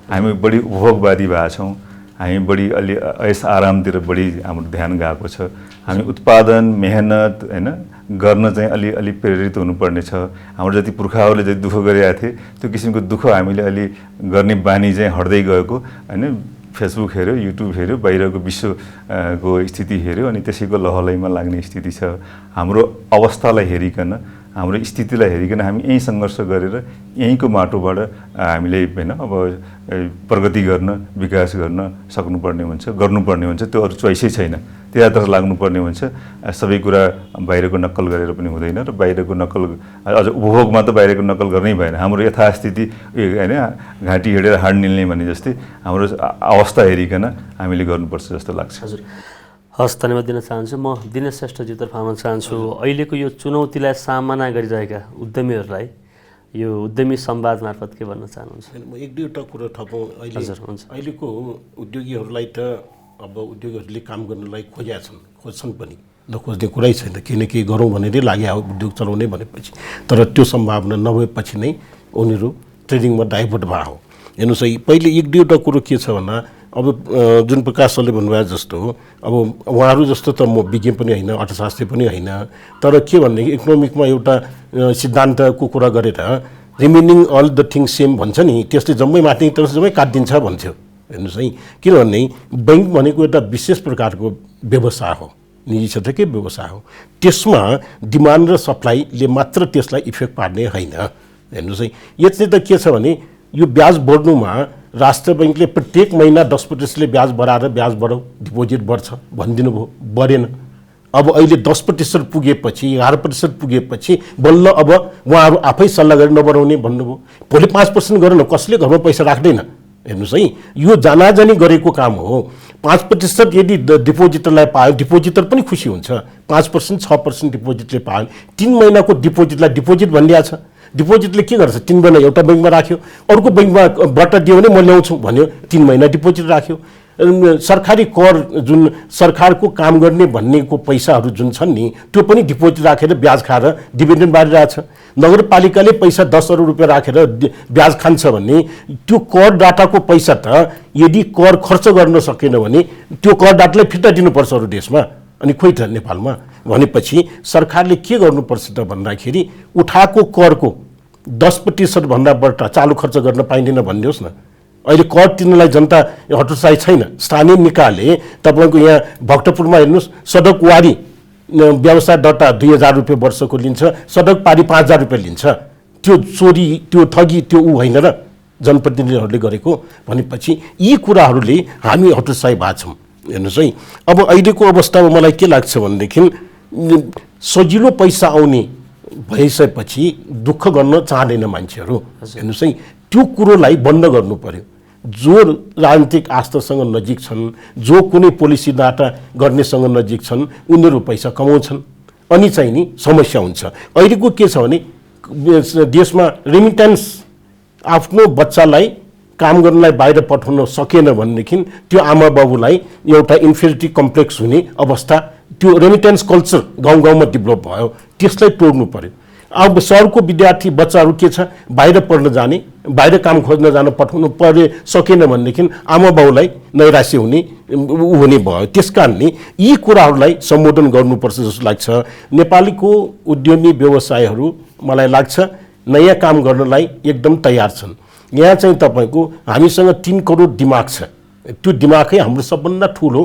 Speaker 2: हामी बढी उपभोगवादी भएका छौँ, हामी बढी अलि ऐस आरामतिर बढी हाम्रो ध्यान गएको छ। हामी उत्पादन मेहनत होइन गर्न चाहिँ अलि प्रेरित हुनुपर्ने छ। हाम्रो जति पुर्खाहरूले जति दुःख गरिरहेको थिए त्यो किसिमको दुःख हामीले अलि गर्ने बानी चाहिँ हट्दै गएको होइन। फेसबुक हेऱ्यो, युट्युब हेऱ्यो, बाहिरको विश्वको स्थिति हेऱ्यो अनि त्यसैको लहलैमा लाग्ने स्थिति छ। हाम्रो अवस्थालाई हेरिकन, हाम्रो स्थितिलाई हेरिकन हामी यहीँ सङ्घर्ष गरेर यहीँको माटोबाट हामीले होइन अब प्रगति गर्न, विकास गर्न सक्नुपर्ने हुन्छ, गर्नुपर्ने हुन्छ। त्यो अरू चोइसै छैन, त्यतातिर लाग्नुपर्ने हुन्छ। सबै कुरा बाहिरको नक्कल गरेर पनि हुँदैन र बाहिरको नक्कल अझ उपभोगमा त बाहिरको नक्कल गर्नै भएन। हाम्रो यथास्थिति होइन घाँटी हिँडेर हाड निल्ने भने जस्तै हाम्रो अवस्था हेरिकन हामीले गर्नुपर्छ जस्तो लाग्छ।
Speaker 1: हजुर, हस्, धन्यवाद दिन चाहन्छु। म दिनेश श्रेष्ठजीतर्फ आउन चाहन्छु। अहिलेको यो चुनौतीलाई सामना गरिरहेका उद्यमीहरूलाई यो उद्यमी संवाद मार्फत के भन्न चाहनुहुन्छ?
Speaker 4: म एक दुईवटा कुरा थपौँ। अहिलेको उद्योगीहरूलाई त अब उद्योगहरूले काम गर्नलाई खोज्छन् पनि, नखोज्ने कुरै छैन। केही न केही गरौँ भनेरै लाग्यो उद्योग चलाउने भनेपछि। तर त्यो सम्भावना नभएपछि नै उनीहरू ट्रेडिङमा डाइभर्ट भयो। हेर्नुहोस् है, पहिले एक दुईवटा कुरो के छ भन्दा जुन प्रकाश सरले भन्नुभयो जस्तो अब उहाँहरू जस्तो त म विज्ञ पनि होइन, अर्थशास्त्री पनि होइन, तर के भनेदेखि इकोनोमिकमा एउटा सिद्धान्तको कुरा गरेर remaining all the thing same भन्छ नि, त्यसले जम्मै माथि तर जम्मै काटिदिन्छ भन्थ्यो। हेर्नुहोस् है, किनभने बैङ्क भनेको एउटा विशेष प्रकारको व्यवसाय हो, निजी क्षेत्रकै व्यवसाय हो। त्यसमा डिमान्ड र सप्लाईले मात्र त्यसलाई इफेक्ट पार्ने होइन। हेर्नुहोस् है, यसले त के छ भने यो ब्याज बढ्नुमा राष्ट्र बैङ्कले प्रत्येक महिना 10% ब्याज बढाएर ब्याज बढाऊ, डिपोजिट बढ्छ भनिदिनु भयो, बढेन। अब अहिले 10% पुगेपछि 11% पुगेपछि बल्ल अब उहाँहरू आफै सल्लाह गरेर नबढाउने भन्नुभयो। भोलि 5% गरेर कसले घरमा पैसा राख्दैन। हेर्नुहोस् है, यो जानाजानी गरेको काम हो। 5% यदि डिपोजिटरलाई पायो, डिपोजिटर पनि खुसी हुन्छ। 5% 6% डिपोजिटले पायो, 3 महिनाको डिपोजिटलाई डिपोजिट भनिदिएको छ। डिपोजिटले के गर्छ, 3 महिना एउटा बैङ्कमा राख्यो, अर्को बैङ्कबाट दियो भने म ल्याउँछु भन्यो, 3 महिना डिपोजिट राख्यो। सरकारी कर जुन सरकारको काम गर्ने भन्नेको पैसाहरू जुन छन् नि, त्यो पनि डिपोजिट राखेर ब्याज खाएर डिभिडेन्ड बाँडिरहेछ। नगरपालिकाले पैसा 10 अरब रुपियाँ राखेर ब्याज खान्छ भने त्यो कर डाटाको पैसा त यदि कर खर्च गर्न सकेन भने त्यो कर डाटालाई फिर्ता दिनुपर्छ अरू देशमा, अनि खोइ त नेपालमा। भनेपछि सरकारले के गर्नुपर्छ त भन्दाखेरि उठाएको करको 10% भन्दा बढ्ता चालु खर्च गर्न पाइँदैन भनिदियोस् न। अहिले कर तिर्नलाई जनता हतोत्साही छैन। स्थानीय निकायले तपाईँको यहाँ भक्तपुरमा हेर्नुहोस्, सडक वारी व्यवसाय दर्ता 2000 रुपियाँ वर्षको लिन्छ, सडक पारी 5000 रुपियाँ लिन्छ। त्यो चोरी, त्यो ठगी, त्यो होइन र जनप्रतिनिधिहरूले गरेको। भनेपछि यी कुराहरूले हामी हतोत्साही भएको छौँ। हेर्नुहोस् है, अब अहिलेको अवस्थामा मलाई के लाग्छ भनेदेखि सजिलो पैसा आउने भइसकेपछि दुःख गर्न चाहँदैन मान्छेहरू। हेर्नुहोस् है, त्यो कुरोलाई बन्द गर्नु पर्यो। जो राजनीतिक आस्थासँग नजिक छन्, जो कुनै पोलिसी डाटा गर्नेसँग नजिक छन्, उनीहरू पैसा कमाउँछन्, अनि चाहिँ नि समस्या हुन्छ। अहिलेको के छ भने देशमा रेमिटेन्स आफ्नो बच्चालाई काम गर्नलाई बाहिर पठाउन सकेन भनेदेखि त्यो आमा बाबुलाई एउटा इन्फेरिटी कम्प्लेक्स हुने अवस्था, त्यो रेमिटेन्स कल्चर गाउँ गाउँमा डेभलप भयो, त्यसलाई तोड्नु पर्यो। अब सहरको विद्यार्थी बच्चाहरू के छ, बाहिर पढ्न जाने, बाहिर काम खोज्न जान पठाउनु परे सकेन भनेदेखि आमा बाउलाई नैराश्य हुने भयो। त्यस कारणले यी कुराहरूलाई सम्बोधन गर्नुपर्छ जस्तो लाग्छ। नेपालीको उद्यमी व्यवसायहरू मलाई लाग्छ नयाँ काम गर्नलाई एकदम तयार छन्। यहाँ चाहिँ तपाईँको हामीसँग 3 करोड दिमाग छ। त्यो दिमागै हाम्रो सबभन्दा ठुलो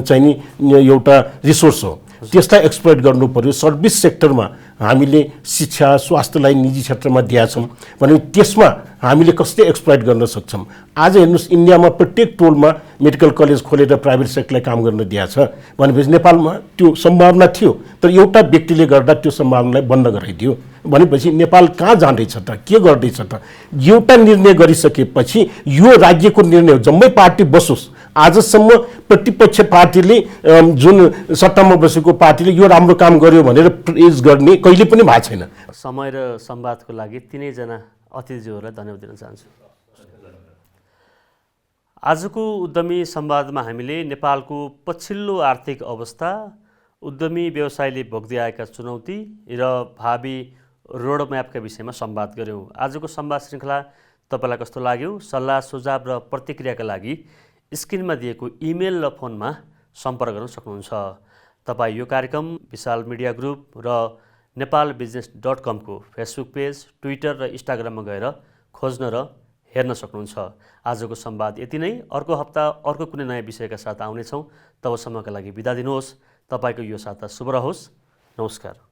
Speaker 4: चाहिँ नि एउटा रिसोर्स हो। त्यसलाई एक्सप्लोइट गर्नु पर्यो। सर्भिस सेक्टरमा हामीले शिक्षा स्वास्थ्यलाई निजी क्षेत्रमा दिएका छौँ भने त्यसमा हामीले कसले एक्सप्लोइट गर्न सक्छौँ। आज हेर्नुहोस्, इन्डियामा प्रत्येक टोलमा मेडिकल कलेज खोलेर प्राइभेट सेक्टरलाई काम गर्न दिएको छ भनेपछि नेपालमा त्यो सम्भावना थियो, तर एउटा व्यक्तिले गर्दा त्यो सम्भावनालाई बन्द गराइदियो। भनेपछि नेपाल कहाँ जाँदैछ त, के गर्दैछ त? एउटा निर्णय गरिसकेपछि यो राज्यको निर्णय हो, जम्मै पार्टी बसोस्। आजसम्म प्रतिपक्ष पार्टीले जुन सत्तामा बसेको पार्टीले यो राम्रो काम गर्यो भनेर प्रेज गर्ने कहिले पनि भएको छैन।
Speaker 1: समय र संवादको लागि तिनैजना अतिथिज्यूहरूलाई धन्यवाद दिन चाहन्छु। आजको उद्यमी संवादमा हामीले नेपालको पछिल्लो आर्थिक अवस्था, उद्यमी व्यवसायले भोग्दै आएका चुनौती र भावी रोडम्यापका विषयमा संवाद गऱ्यौँ। आजको संवाद श्रृङ्खला तपाईँलाई कस्तो लाग्यो? सल्लाह सुझाव र प्रतिक्रियाका लागि स्क्रिनमा दिएको इमेल र फोनमा सम्पर्क गर्न सक्नुहुन्छ। तपाईँ यो कार्यक्रम विशाल मिडिया ग्रुप र नेपालबिजनेस.com को फेसबुक पेज, ट्विटर र इन्स्टाग्राममा गएर खोज्न र हेर्न सक्नुहुन्छ। आजको संवाद यति नै। अर्को हप्ता अर्को कुनै नयाँ विषयका साथ आउनेछौँ। तबसम्मका लागि बिदा दिनुहोस्। तपाईँको यो साता शुभ रहोस्। नमस्कार।